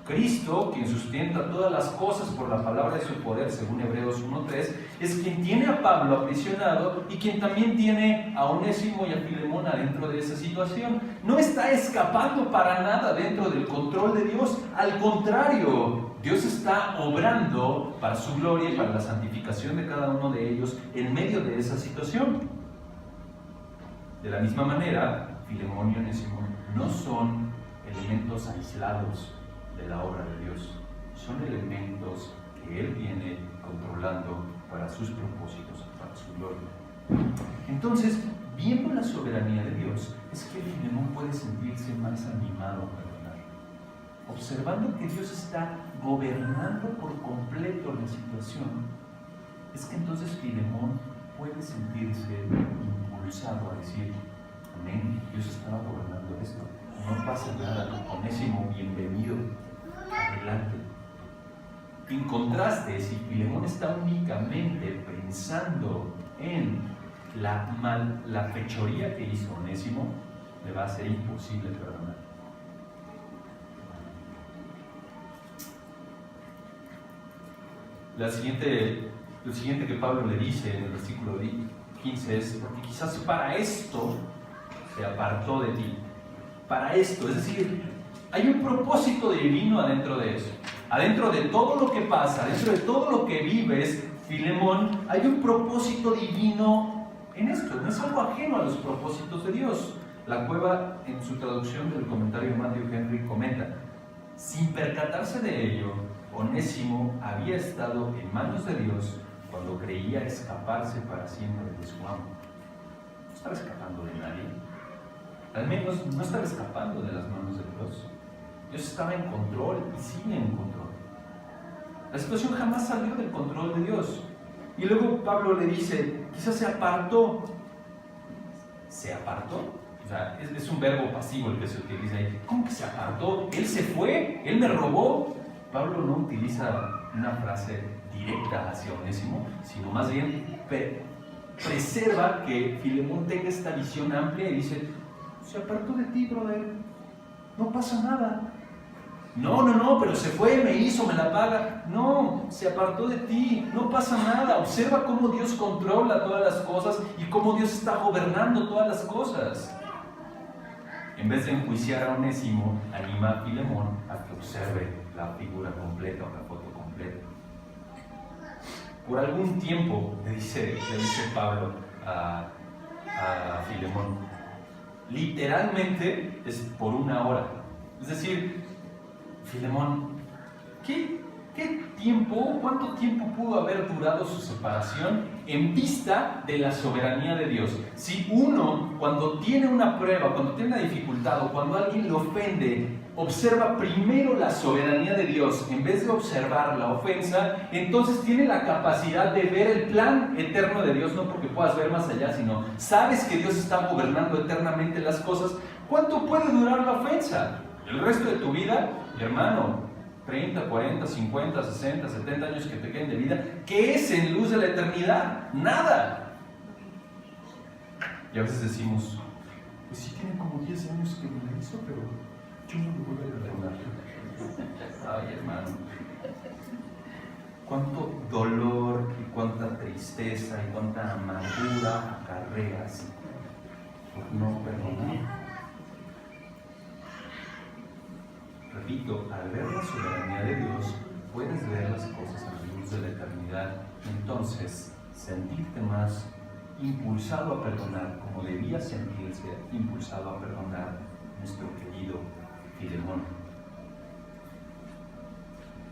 S3: Cristo, quien sustenta todas las cosas por la palabra de su poder, según Hebreos 1:3, es quien tiene a Pablo aprisionado y quien también tiene a Onésimo y a Filemón adentro de esa situación. No está escapando para nada dentro del control de Dios. Al contrario, Dios está obrando para su gloria y para la santificación de cada uno de ellos en medio de esa situación. De la misma manera, Filemón y Onésimo no son elementos aislados de la obra de Dios, son elementos que Él viene controlando para sus propósitos, para su gloria. Entonces, viendo la soberanía de Dios, es que Filemón puede sentirse más animado a perdonar. Observando que Dios está gobernando por completo la situación, es que entonces Filemón puede sentirse impulsado a decir, amén, Dios estaba gobernando esto, no pasa nada, Onésimo, bienvenido, adelante. En contraste, si Filemón está únicamente pensando en la fechoría que hizo Onésimo, le va a ser imposible perdonar. Lo siguiente que Pablo le dice en el versículo 15 es, porque quizás para esto se apartó de ti. Para esto, es decir, hay un propósito divino adentro de eso. Adentro de todo lo que pasa, adentro de todo lo que vives, Filemón, hay un propósito divino en esto. No es algo ajeno a los propósitos de Dios. La Cueva, en su traducción del comentario de Matthew Henry, comenta, sin percatarse de ello, Onésimo había estado en manos de Dios cuando creía escaparse para siempre de su amo. No estaba escapando de nadie. Al menos no estaba escapando de las manos de Dios. Dios estaba en control y sigue en control. La situación jamás salió del control de Dios. Y luego Pablo le dice, quizás se apartó. ¿Se apartó? O sea, es un verbo pasivo el que se utiliza ahí. ¿Cómo que se apartó? ¿Él se fue? ¿Él me robó? Pablo no utiliza una frase directa hacia Onésimo, sino más bien preserva que Filemón tenga esta visión amplia y dice, se apartó de ti, brother, no pasa nada. No, pero se fue, me hizo, me la paga. No, se apartó de ti, no pasa nada. Observa cómo Dios controla todas las cosas y cómo Dios está gobernando todas las cosas. En vez de enjuiciar a Onésimo, anima a Filemón a que observe la figura completa o la foto completa. Por algún tiempo, le dice Pablo a Filemón, literalmente es por una hora. Es decir, Filemón, ¿cuánto tiempo pudo haber durado su separación en vista de la soberanía de Dios? Si uno, cuando tiene una prueba, cuando tiene una dificultad o cuando alguien lo ofende, observa primero la soberanía de Dios en vez de observar la ofensa, entonces tiene la capacidad de ver el plan eterno de Dios, no porque puedas ver más allá, sino sabes que Dios está gobernando eternamente las cosas. ¿Cuánto puede durar la ofensa? ¿El resto de tu vida? Y hermano, 30, 40, 50, 60, 70 años que te queden de vida, ¿qué es en luz de la eternidad? Nada. Y a veces decimos, pues sí tienen como 10 años que me la hizo, pero yo no me voy a perdonar. Ay, hermano, cuánto dolor y cuánta tristeza y cuánta amargura acarreas por no perdonar. Repito, al ver la soberanía de Dios, puedes ver las cosas a la luz de la eternidad, entonces sentirte más impulsado a perdonar, como debía sentirse impulsado a perdonar nuestro querido Filemón.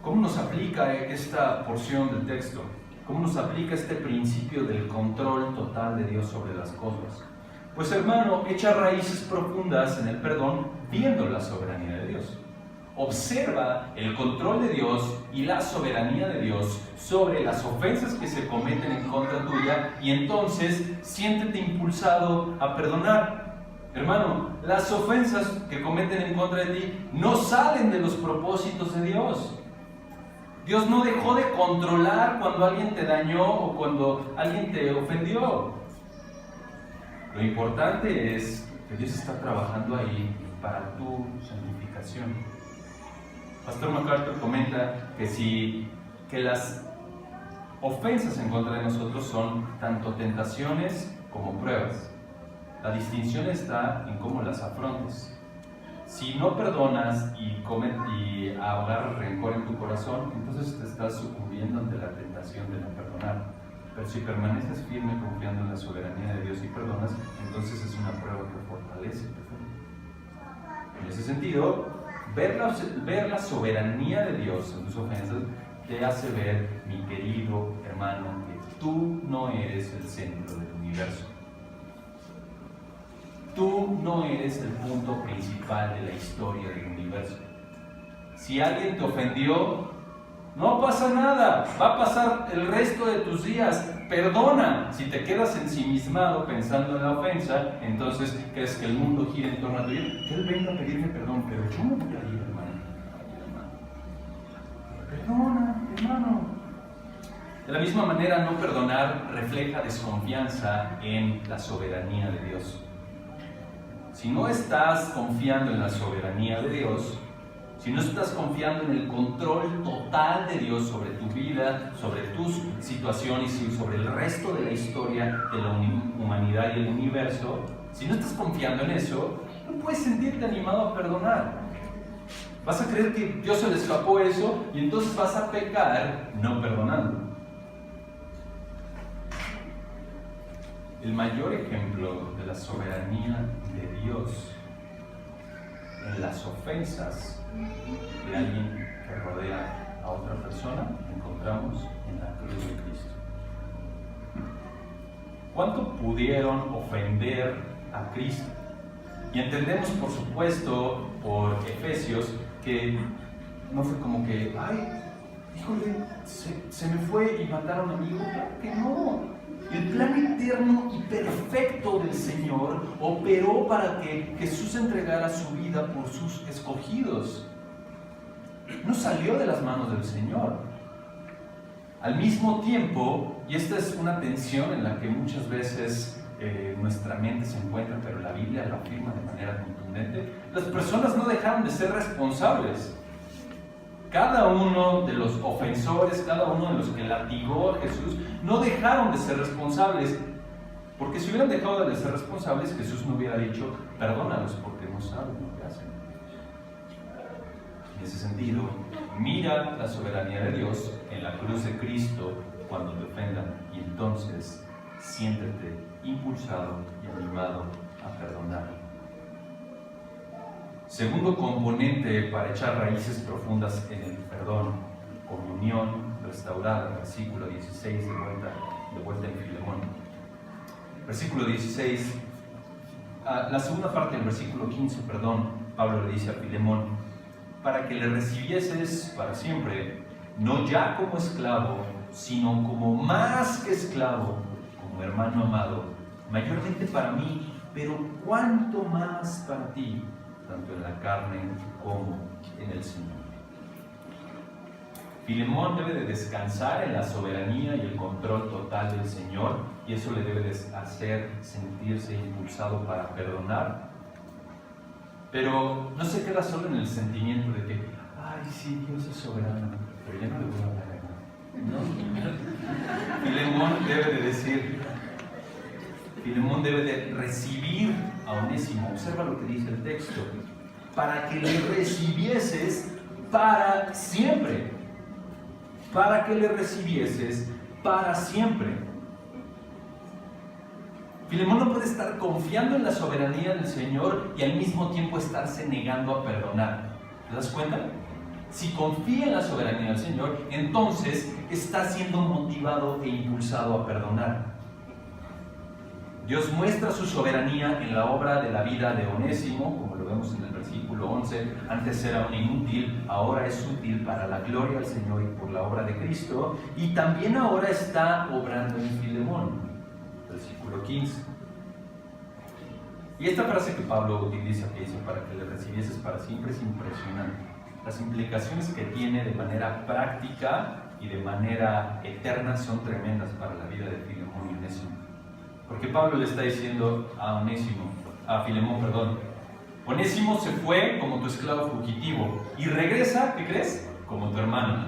S3: ¿Cómo nos aplica esta porción del texto? ¿Cómo nos aplica este principio del control total de Dios sobre las cosas? Pues hermano, echa raíces profundas en el perdón viendo la soberanía de Dios. Observa el control de Dios y la soberanía de Dios sobre las ofensas que se cometen en contra tuya y entonces siéntete impulsado a perdonar. Hermano, las ofensas que cometen en contra de ti no salen de los propósitos de Dios. Dios no dejó de controlar cuando alguien te dañó o cuando alguien te ofendió. Lo importante es que Dios está trabajando ahí para tu santificación. Pastor MacArthur comenta que las ofensas en contra de nosotros son tanto tentaciones como pruebas. La distinción está en cómo las afrontes. Si no perdonas y agarras rencor en tu corazón, entonces te estás sucumbiendo ante la tentación de no perdonar. Pero si permaneces firme confiando en la soberanía de Dios y perdonas, entonces es una prueba que fortalece tu fe. En ese sentido, ver la soberanía de Dios en tus ofensas te hace ver, mi querido hermano, que tú no eres el centro del universo. Tú no eres el punto principal de la historia del universo. Si alguien te ofendió, no pasa nada, va a pasar el resto de tus días. Perdona. Si te quedas ensimismado pensando en la ofensa, entonces crees que el mundo gira en torno a tu vida. Que Él venga a pedirme perdón, pero yo no voy a ir, hermano. Perdona, hermano. De la misma manera, no perdonar refleja desconfianza en la soberanía de Dios. Si no estás confiando en la soberanía de Dios, si no estás confiando en el control total de Dios sobre tu vida, sobre tus situaciones y sobre el resto de la historia de la humanidad y el universo, si no estás confiando en eso, no puedes sentirte animado a perdonar. Vas a creer que Dios se le escapó eso y entonces vas a pecar no perdonando. El mayor ejemplo de la soberanía de Dios en las ofensas de alguien que rodea a otra persona encontramos en la cruz de Cristo. ¿Cuánto pudieron ofender a Cristo? Y entendemos, por supuesto, por Efesios, que no fue como que, ay, híjole, se me fue y mataron a mi hijo. Claro que no. El plan eterno y perfecto del Señor operó para que Jesús entregara su vida por sus escogidos. No salió de las manos del Señor. Al mismo tiempo, y esta es una tensión en la que muchas veces nuestra mente se encuentra, pero la Biblia lo afirma de manera contundente, las personas no dejaron de ser responsables. Cada uno de los ofensores, cada uno de los que latigó a Jesús, no dejaron de ser responsables. Porque si hubieran dejado de ser responsables, Jesús no hubiera dicho, perdónalos porque no saben lo que hacen. En ese sentido, mira la soberanía de Dios en la cruz de Cristo cuando te ofendan y entonces siéntete impulsado y animado a perdonar. Segundo componente para echar raíces profundas en el perdón, comunión restaurada, versículo 16, de vuelta en Filemón. Versículo 16, la segunda parte del versículo 15, Pablo le dice a Filemón, para que le recibieses para siempre, no ya como esclavo, sino como más que esclavo, como hermano amado, mayormente para mí, pero cuánto más para ti, tanto en la carne como en el Señor. Filemón debe de descansar en la soberanía y el control total del Señor, y eso le debe de hacer sentirse impulsado para perdonar. Pero no se queda solo en el sentimiento de que, ay, sí, Dios es soberano, pero ya no le voy a hablar a nadie. No. Filemón debe de recibir a Onésimo. Observa lo que dice el texto. Para que le recibieses para siempre. Para que le recibieses para siempre. Filemón no puede estar confiando en la soberanía del Señor y al mismo tiempo estarse negando a perdonar. ¿Te das cuenta? Si confía en la soberanía del Señor, entonces está siendo motivado e impulsado a perdonar. Dios muestra su soberanía en la obra de la vida de Onésimo, como lo vemos en el versículo 11. Antes era un inútil, ahora es útil para la gloria del Señor y por la obra de Cristo. Y también ahora está obrando en Filemón. Versículo 15. Y esta frase que Pablo utiliza, que dice para que le recibieses para siempre, es impresionante. Las implicaciones que tiene de manera práctica y de manera eterna son tremendas para la vida de Filemón y Onésimo. Porque Pablo le está diciendo a Filemón, Onésimo se fue como tu esclavo fugitivo y regresa, ¿qué crees? Como tu hermano.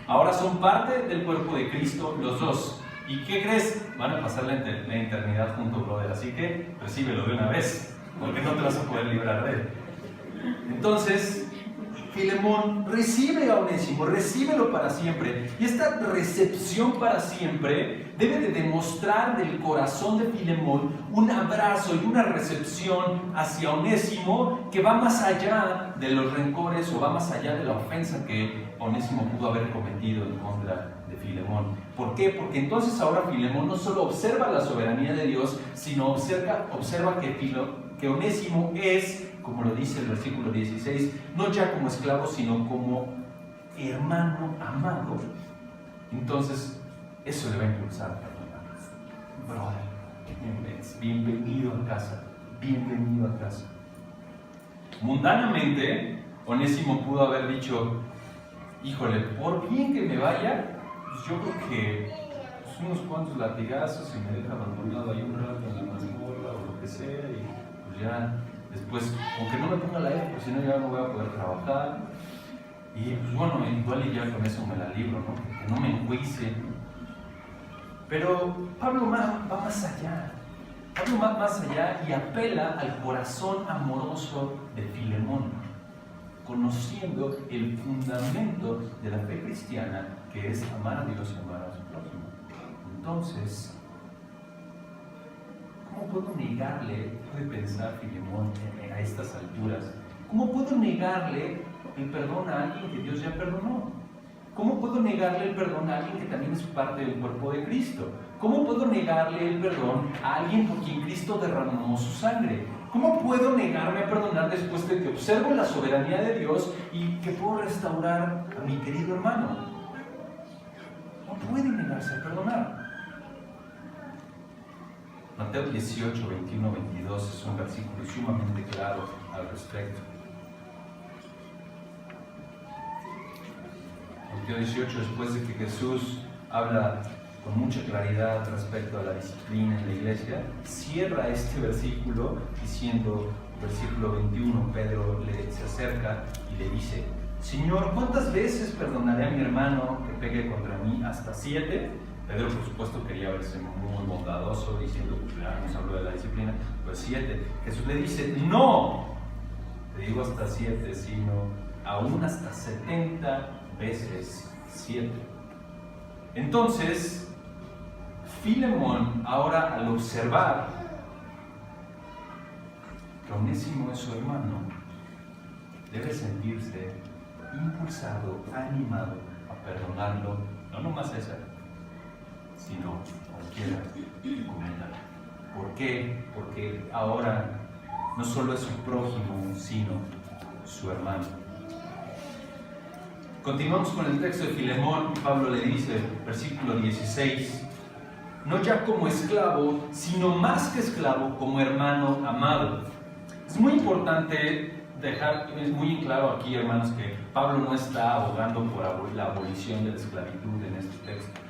S3: Ahora son parte del cuerpo de Cristo los dos. ¿Y qué crees? Van a pasar la eternidad juntos, brother. Así que recíbelo de una vez, porque no te vas a poder librar de él. Entonces, Filemón recibe a Onésimo, recíbelo para siempre. Y esta recepción para siempre debe de demostrar del corazón de Filemón un abrazo y una recepción hacia Onésimo que va más allá de los rencores o va más allá de la ofensa que Onésimo pudo haber cometido en contra de Filemón. ¿Por qué? Porque entonces ahora Filemón no solo observa la soberanía de Dios, sino observa que Onésimo es, como lo dice el versículo 16, no ya como esclavo, sino como hermano amado. Entonces, eso le va a impulsar a perdonar. Brother, bienvenido a casa, bienvenido a casa. Mundanamente, Onésimo pudo haber dicho, híjole, por bien que me vaya, pues yo creo que unos cuantos latigazos y me deja abandonado ahí un rato en la mazmorra o lo que sea, y pues ya después, aunque no me ponga la F, pues si no ya no voy a poder trabajar. Y pues bueno, igual y ya con eso me la libro, ¿no? Que no me enjuicie. Pero Pablo va más allá. Pablo va más allá y apela al corazón amoroso de Filemón, conociendo el fundamento de la fe cristiana, que es amar a Dios y amar a su prójimo. Entonces, ¿cómo puedo negarle, puede pensar Filemón a estas alturas, cómo puedo negarle el perdón a alguien que Dios ya perdonó? ¿Cómo puedo negarle el perdón a alguien que también es parte del cuerpo de Cristo? ¿Cómo puedo negarle el perdón a alguien por quien Cristo derramó su sangre? ¿Cómo puedo negarme a perdonar después de que observo la soberanía de Dios y que puedo restaurar a mi querido hermano? No puede negarse a perdonar. Mateo 18, 21, 22 es un versículo sumamente claro al respecto. Mateo 18, después de que Jesús habla con mucha claridad respecto a la disciplina en la iglesia, cierra este versículo diciendo, versículo 21, Pedro se acerca y le dice, Señor, ¿cuántas veces perdonaré a mi hermano que pegue contra mí? ¿Hasta 7? Pedro, por supuesto, quería verse muy bondadoso, diciendo, claro, nos habló de la disciplina, pues 7. Jesús le dice, no, te digo hasta 7, sino aún hasta 70 veces 7. Entonces, Filemón, ahora al observar que Onésimo es su hermano, debe sentirse impulsado, animado a perdonarlo, no nomás a esa, sino a cualquiera que cometa. ¿Por qué? Porque ahora no solo es su prójimo, sino su hermano. Continuamos con el texto de Filemón. Pablo le dice, versículo 16, no ya como esclavo, sino más que esclavo, como hermano amado. Es muy importante dejar muy en claro aquí, hermanos, que Pablo no está abogando por la abolición de la esclavitud en este texto.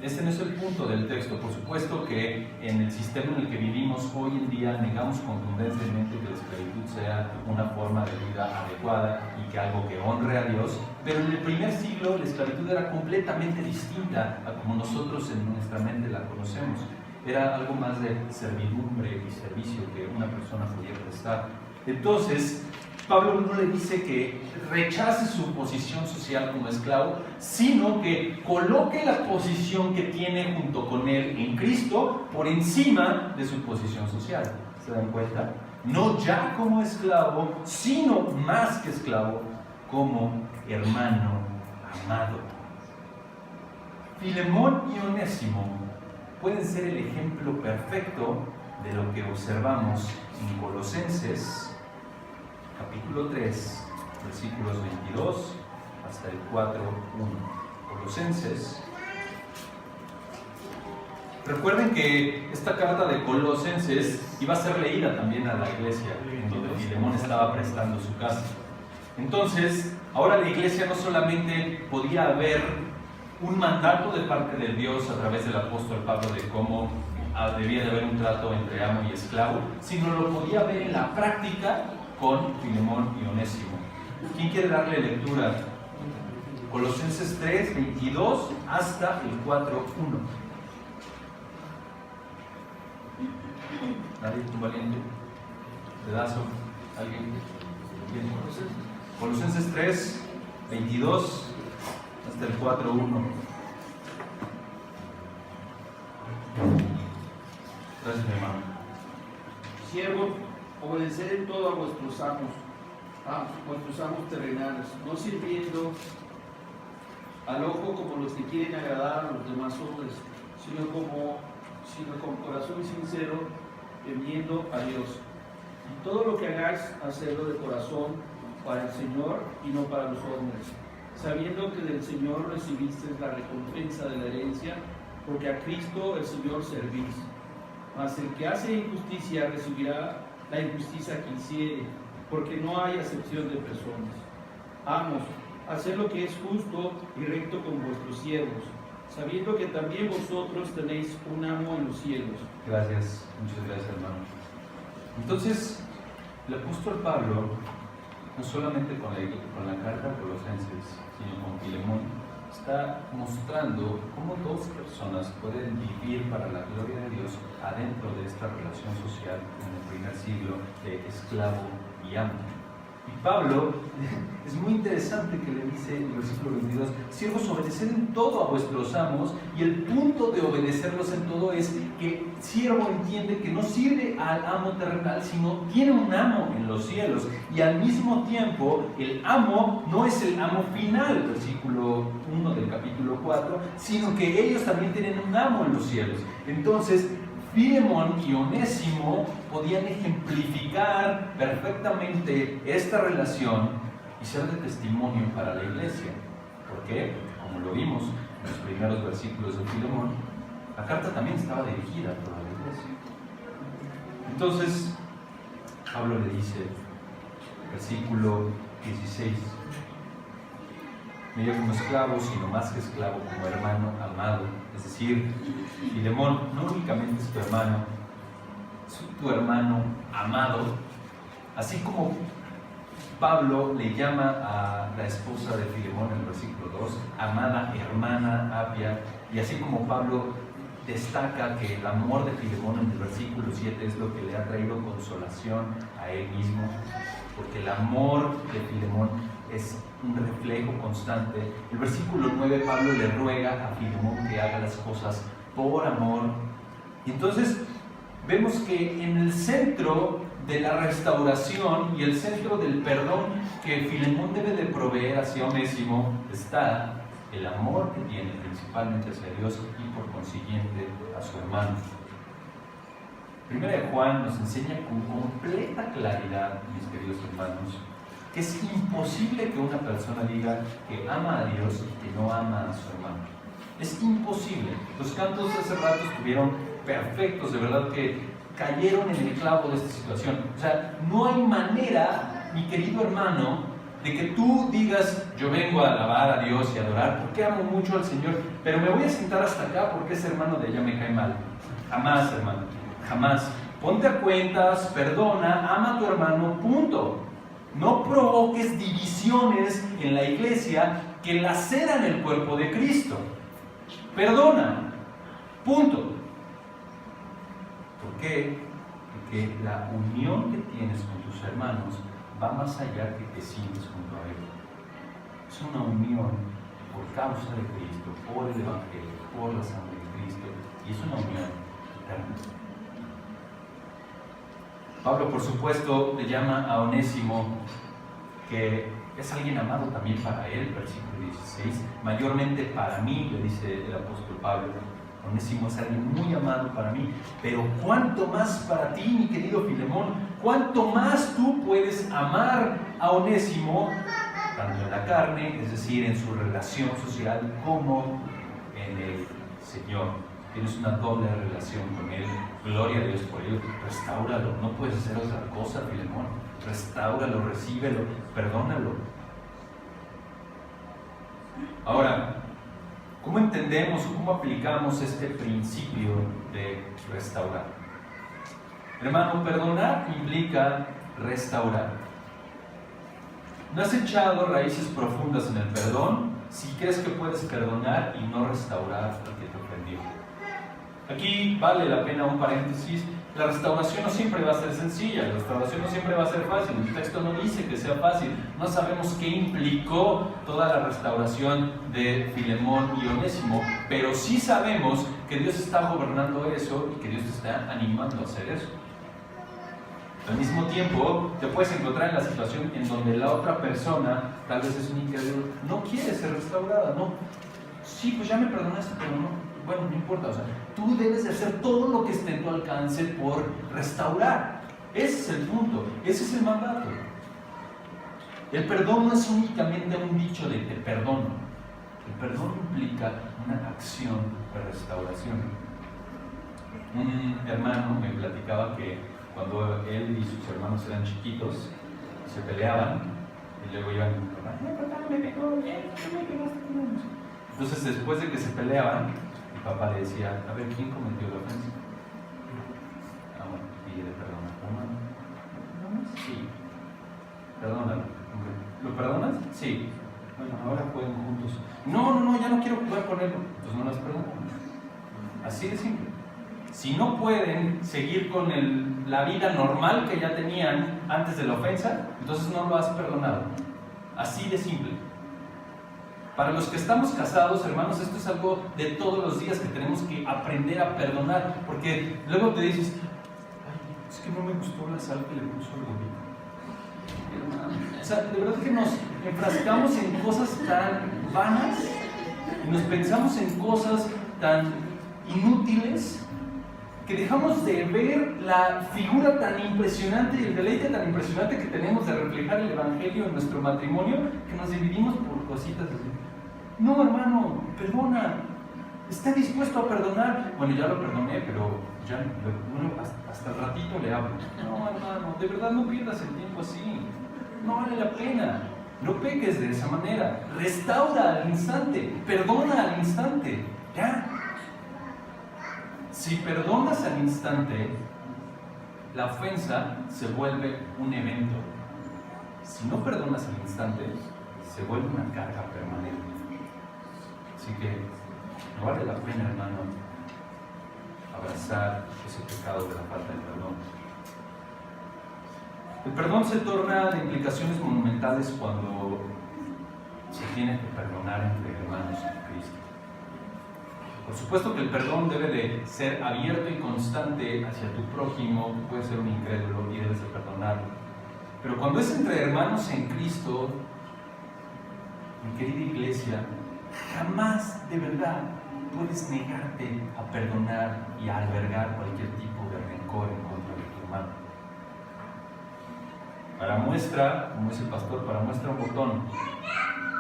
S3: Ese no es el punto del texto. Por supuesto que en el sistema en el que vivimos hoy en día negamos contundentemente que la esclavitud sea una forma de vida adecuada y que algo que honre a Dios, pero en el primer siglo la esclavitud era completamente distinta a como nosotros en nuestra mente la conocemos. Era algo más de servidumbre y servicio que una persona podía prestar. Entonces, Pablo no le dice que rechace su posición social como esclavo, sino que coloque la posición que tiene junto con él en Cristo por encima de su posición social. ¿Se dan cuenta? No ya como esclavo, sino más que esclavo, como hermano amado. Filemón y Onésimo pueden ser el ejemplo perfecto de lo que observamos en Colosenses capítulo 3, versículos 22 hasta el 4:1. Colosenses. Recuerden que esta carta de Colosenses iba a ser leída también a la iglesia, en donde Filemón estaba prestando su casa. Entonces, ahora la iglesia no solamente podía ver un mandato de parte de Dios a través del apóstol Pablo de cómo debía de haber un trato entre amo y esclavo, sino lo podía ver en la práctica con Filemón y Onésimo. ¿Quién quiere darle lectura? Colosenses 3, 22 hasta el 4:1. ¿Nadie? ¿Un valiente? ¿Pedazo? ¿Alguien? ¿Quién? Colosenses 3, 22 hasta el 4:1. Gracias, mi hermano.
S4: Siervos, obedecer en todo a vuestros amos terrenales, no sirviendo al ojo como los que quieren agradar a los demás hombres, sino con corazón sincero, temiendo a Dios. Y todo lo que hagáis, hacedlo de corazón para el Señor y no para los hombres, sabiendo que del Señor recibisteis la recompensa de la herencia, porque a Cristo el Señor servís. Mas el que hace injusticia recibirá la injusticia que hiciere, porque no hay acepción de personas. Amos, haced lo que es justo y recto con vuestros siervos, sabiendo que también vosotros tenéis un amo en los cielos.
S3: Gracias, muchas gracias, hermano. Entonces, el apóstol Pablo, no solamente con la carta a Colosenses, sino con Filemón, está mostrando cómo dos personas pueden vivir para la gloria de Dios adentro de esta relación social en el primer siglo de esclavo y amo. Y Pablo, es muy interesante que le dice en el versículo 22, siervos, obedeced en todo a vuestros amos, y el punto de obedecerlos en todo es que siervo entiende que no sirve al amo terrenal, sino tiene un amo en los cielos, y al mismo tiempo el amo no es el amo final, versículo 1 del capítulo 4, sino que ellos también tienen un amo en los cielos. Entonces, Filemón y Onésimo podían ejemplificar perfectamente esta relación y ser de testimonio para la iglesia. ¿Por qué? Porque como lo vimos en los primeros versículos de Filemón, la carta también estaba dirigida a toda la iglesia. Entonces, Pablo le dice, versículo 16, no yo como esclavo, sino más que esclavo, como hermano amado. Es decir, Filemón no únicamente es tu hermano, es tu hermano amado. Así como Pablo le llama a la esposa de Filemón en el versículo 2, amada hermana Apia, y así como Pablo destaca que el amor de Filemón en el versículo 7 es lo que le ha traído consolación a él mismo, porque el amor de Filemón es un reflejo constante. El versículo 9, Pablo le ruega a Filemón que haga las cosas por amor. Y entonces vemos que en el centro de la restauración y el centro del perdón que Filemón debe de proveer hacia Onésimo está el amor que tiene principalmente hacia Dios y por consiguiente a su hermano. Primera de Juan nos enseña con completa claridad, mis queridos hermanos, que es imposible que una persona diga que ama a Dios y que no ama a su hermano. Es imposible. Los cantos de hace rato estuvieron perfectos, de verdad que cayeron en el clavo de esta situación. O sea, no hay manera mi querido hermano, de que tú digas, yo vengo a alabar a Dios y a adorar porque amo mucho al Señor, pero me voy a sentar hasta acá porque ese hermano de ella me cae mal. Jamás, hermano, jamás. Ponte a cuentas, perdona, ama a tu hermano, punto. No provoques divisiones en la iglesia que laceran el cuerpo de Cristo. Perdona, punto. ¿Por qué? Porque la unión que tienes con tus hermanos va más allá que te sientes junto a Él. Es una unión por causa de Cristo, por el Evangelio, por la sangre de Cristo, y es una unión eterna. Pablo, por supuesto, le llama a Onésimo, que es alguien amado también para él, versículo 16, mayormente para mí, le dice el apóstol Pablo. Onésimo es alguien muy amado para mí, pero cuánto más para ti, mi querido Filemón, cuánto más tú puedes amar a Onésimo, tanto en la carne, es decir, en su relación social, como en el Señor. Tienes una doble relación con Él, gloria a Dios por ello, restáuralo, no puedes hacer otra cosa, Filemón, restáuralo, recíbelo, perdónalo. Ahora, ¿cómo entendemos o cómo aplicamos este principio de restaurar? Hermano, perdonar implica restaurar. ¿No has echado raíces profundas en el perdón si crees que puedes perdonar y no restaurar al que te ofendió? Aquí vale la pena un paréntesis. La restauración no siempre va a ser sencilla, la restauración no siempre va a ser fácil. El texto no dice que sea fácil. No sabemos qué implicó toda la restauración de Filemón y Onésimo, pero sí sabemos que Dios está gobernando eso y que Dios te está animando a hacer eso. Al mismo tiempo, te puedes encontrar en la situación en donde la otra persona, tal vez es un incrédulo, no quiere ser restaurada, no. Sí, pues ya me perdonaste, pero no. Bueno, no importa, o sea, tú debes de hacer todo lo que esté en tu alcance por restaurar. Ese es el punto, ese es el mandato. El perdón no es únicamente un dicho de te perdono. El perdón implica una acción de restauración. Un hermano me platicaba que cuando él y sus hermanos eran chiquitos, se peleaban y luego iban a mi papá, entonces después de que se peleaban, mi papá le decía, a ver, ¿quién cometió la ofensa? Ah, bueno, pídele perdón. Sí. Perdónalo. ¿Lo perdonas? Sí. Bueno, ahora jueguen juntos. No, ya no quiero jugar con él. Entonces no las perdono. Así de simple. Si no pueden seguir con la vida normal que ya tenían antes de la ofensa, entonces no lo has perdonado. Así de simple. Para los que estamos casados, hermanos, esto es algo de todos los días que tenemos que aprender a perdonar, porque luego te dices, ay, es que no me gustó la sal que le puso el gobierno. O sea, de verdad que nos enfrascamos en cosas tan vanas y nos pensamos en cosas tan inútiles que dejamos de ver la figura tan impresionante y el deleite tan impresionante que tenemos de reflejar el Evangelio en nuestro matrimonio, que nos dividimos por cositas así. No, hermano, perdona. ¿Está dispuesto a perdonar? Bueno, ya lo perdoné, pero ya hasta el ratito le hablo. No, hermano, de verdad no pierdas el tiempo así. No vale la pena. No peques de esa manera. Restaura al instante. Perdona al instante. Ya. Si perdonas al instante, la ofensa se vuelve un evento. Si no perdonas al instante, se vuelve una carga permanente. Así que no vale la pena, hermano, abrazar ese pecado de la falta de perdón. El perdón se torna de implicaciones monumentales cuando se tiene que perdonar entre hermanos en Cristo. Por supuesto que el perdón debe de ser abierto y constante hacia tu prójimo, que puede ser un incrédulo y debes de perdonarlo. Pero cuando es entre hermanos en Cristo, mi querida iglesia, jamás de verdad puedes negarte a perdonar y a albergar cualquier tipo de rencor en contra de tu hermano. Para muestra, como dice el pastor, para muestra un botón.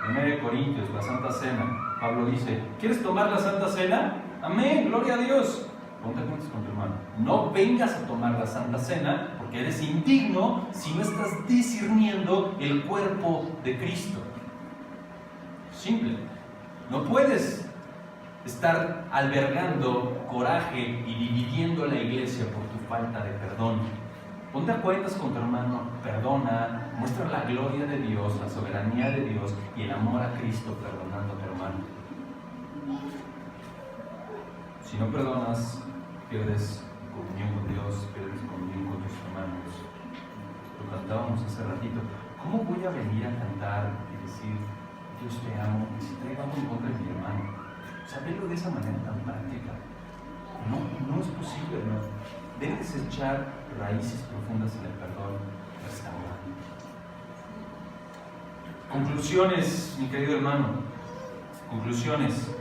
S3: 1 Corintios, la Santa Cena. Pablo dice, ¿quieres tomar la Santa Cena? Amén, gloria a Dios. Ponte cuentas con tu hermano. No vengas a tomar la Santa Cena porque que eres indigno si no estás discerniendo el cuerpo de Cristo. Simple. No puedes estar albergando coraje y dividiendo la iglesia por tu falta de perdón. Ponte a cuentas con tu hermano, perdona, muestra la gloria de Dios, la soberanía de Dios y el amor a Cristo perdonando a tu hermano. Si no perdonas, pierdes comunión con Dios, pierdes comunión con tus hermanos. Lo cantábamos hace ratito. ¿Cómo voy a venir a cantar y decir, Dios te amo, y si traigo algo en contra de mi hermano? O sea, verlo de esa manera tan práctica. No es posible, ¿no? Debes echar raíces profundas en el perdón, restaurando. Conclusiones, mi querido hermano. Conclusiones.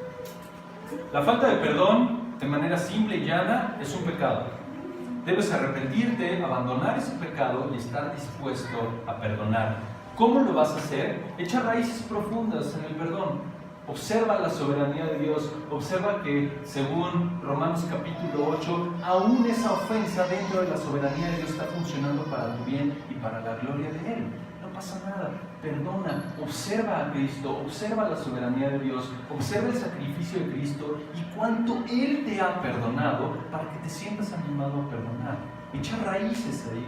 S3: La falta de perdón, de manera simple y llana, es un pecado. Debes arrepentirte, abandonar ese pecado y estar dispuesto a perdonar. ¿Cómo lo vas a hacer? Echa raíces profundas en el perdón. Observa la soberanía de Dios. Observa que, según Romanos capítulo 8, aún esa ofensa dentro de la soberanía de Dios está funcionando para tu bien y para la gloria de Él. No pasa nada. Perdona. Observa a Cristo. Observa la soberanía de Dios. Observa el sacrificio de Cristo y cuánto Él te ha perdonado para que te sientas animado a perdonar. Echa raíces ahí.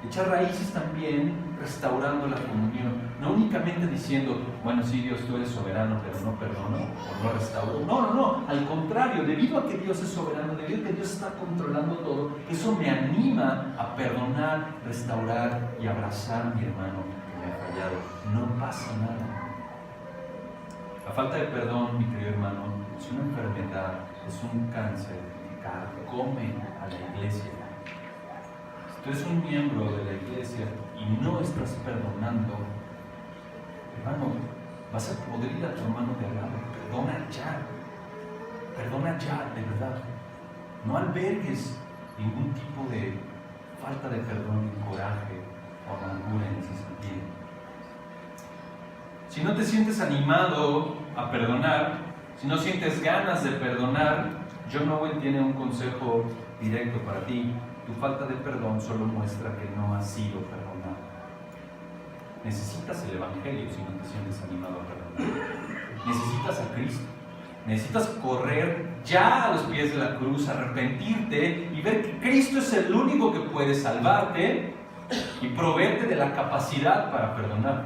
S3: Echa raíces también restaurando la comunión. No únicamente diciendo, bueno, sí, Dios, tú eres soberano, pero no perdono o no restauro. No. Al contrario, debido a que Dios es soberano, debido a que Dios está controlando todo, eso me anima a perdonar, restaurar y abrazar a mi hermano que me ha fallado. No pasa nada. La falta de perdón, mi querido hermano, es una enfermedad, es un cáncer que carcome a la iglesia. Si tú eres un miembro de la iglesia y no estás perdonando, hermano, vas a podrir a tu hermano de al lado. Perdona ya, de verdad. No albergues ningún tipo de falta de perdón, coraje o amargura en ese sentido. Si no te sientes animado a perdonar, si no sientes ganas de perdonar, John Owen tiene un consejo directo para ti. Tu falta de perdón solo muestra que no has sido perdonado. Necesitas el Evangelio si no te sientes animado a perdonar. Necesitas a Cristo. Necesitas correr ya a los pies de la cruz, arrepentirte y ver que Cristo es el único que puede salvarte y proveerte de la capacidad para perdonar.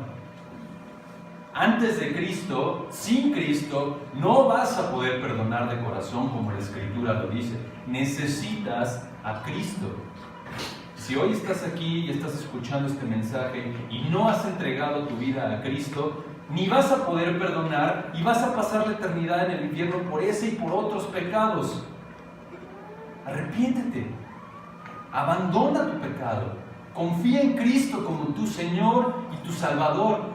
S3: Antes de Cristo, sin Cristo, no vas a poder perdonar de corazón como la Escritura lo dice. Necesitas a Cristo. Si hoy estás aquí y estás escuchando este mensaje y no has entregado tu vida a Cristo, ni vas a poder perdonar y vas a pasar la eternidad en el infierno por ese y por otros pecados. Arrepiéntete, abandona tu pecado, confía en Cristo como tu Señor y tu Salvador.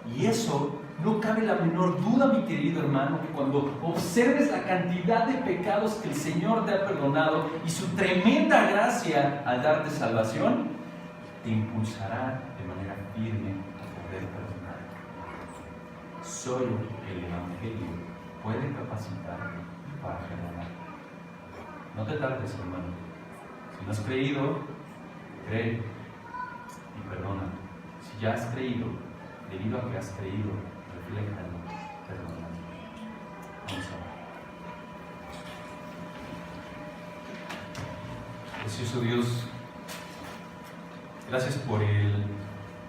S3: Y eso, no cabe la menor duda, mi querido hermano, que cuando observes la cantidad de pecados que el Señor te ha perdonado y su tremenda gracia al darte salvación, te impulsará de manera firme a poder perdonar. Solo el Evangelio puede capacitarte para perdonar. No te tardes, hermano. Si no has creído, cree y perdona. Si ya has creído, debido a que has creído, refléjalo, perdona. Vamos a ver. Precioso Dios, gracias por el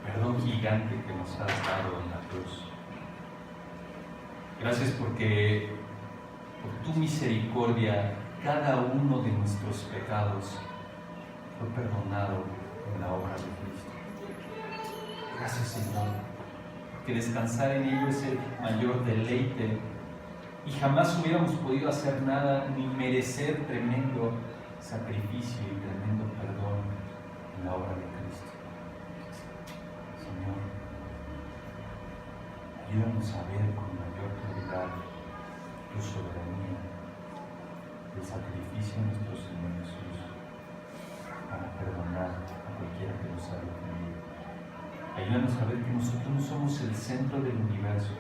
S3: perdón gigante que nos has dado en la cruz. Gracias porque por tu misericordia cada uno de nuestros pecados fue perdonado en la obra de Cristo. Gracias, Señor, que descansar en ello es el mayor deleite y jamás hubiéramos podido hacer nada ni merecer tremendo sacrificio y tremendo perdón en la obra de Cristo. Señor, ayúdanos a ver con mayor claridad tu soberanía, el sacrificio de nuestro Señor Jesús para perdonar a cualquiera que nos haya ofendido. Ayúdanos a ver que nosotros no somos el centro del universo.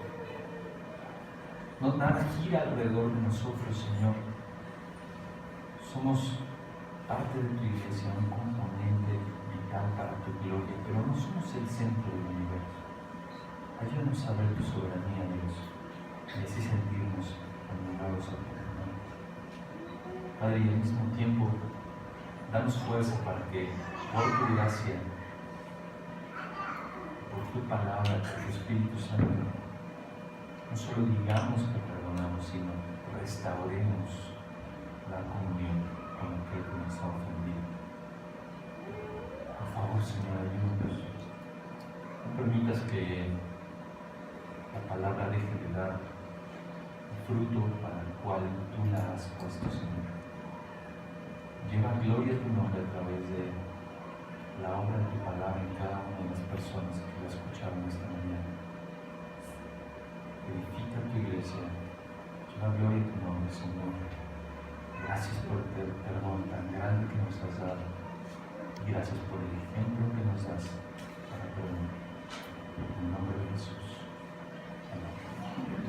S3: No, nada gira alrededor de nosotros, Señor. Somos parte de tu iglesia, un componente vital para tu gloria, pero no somos el centro del universo. Ayúdanos a ver tu soberanía, Dios, y así sentirnos anulados a tu amor. Padre, y al mismo tiempo, danos fuerza para que, por tu gracia, por tu palabra, por tu Espíritu Santo, no solo digamos que perdonamos, sino restauremos la comunión con aquel que nos ha ofendido. Por favor, Señor, ayúdanos. No permitas que la palabra deje de dar el fruto para el cual tú la has puesto, Señor. Lleva gloria a tu nombre a través de la obra de tu palabra en cada una de las personas que la escucharon esta mañana. Edifica tu iglesia. Lleva gloria a tu nombre, Señor. Gracias por el perdón tan grande que nos has dado. Y gracias por el ejemplo que nos das para perdonar. En el nombre de Jesús. Amén.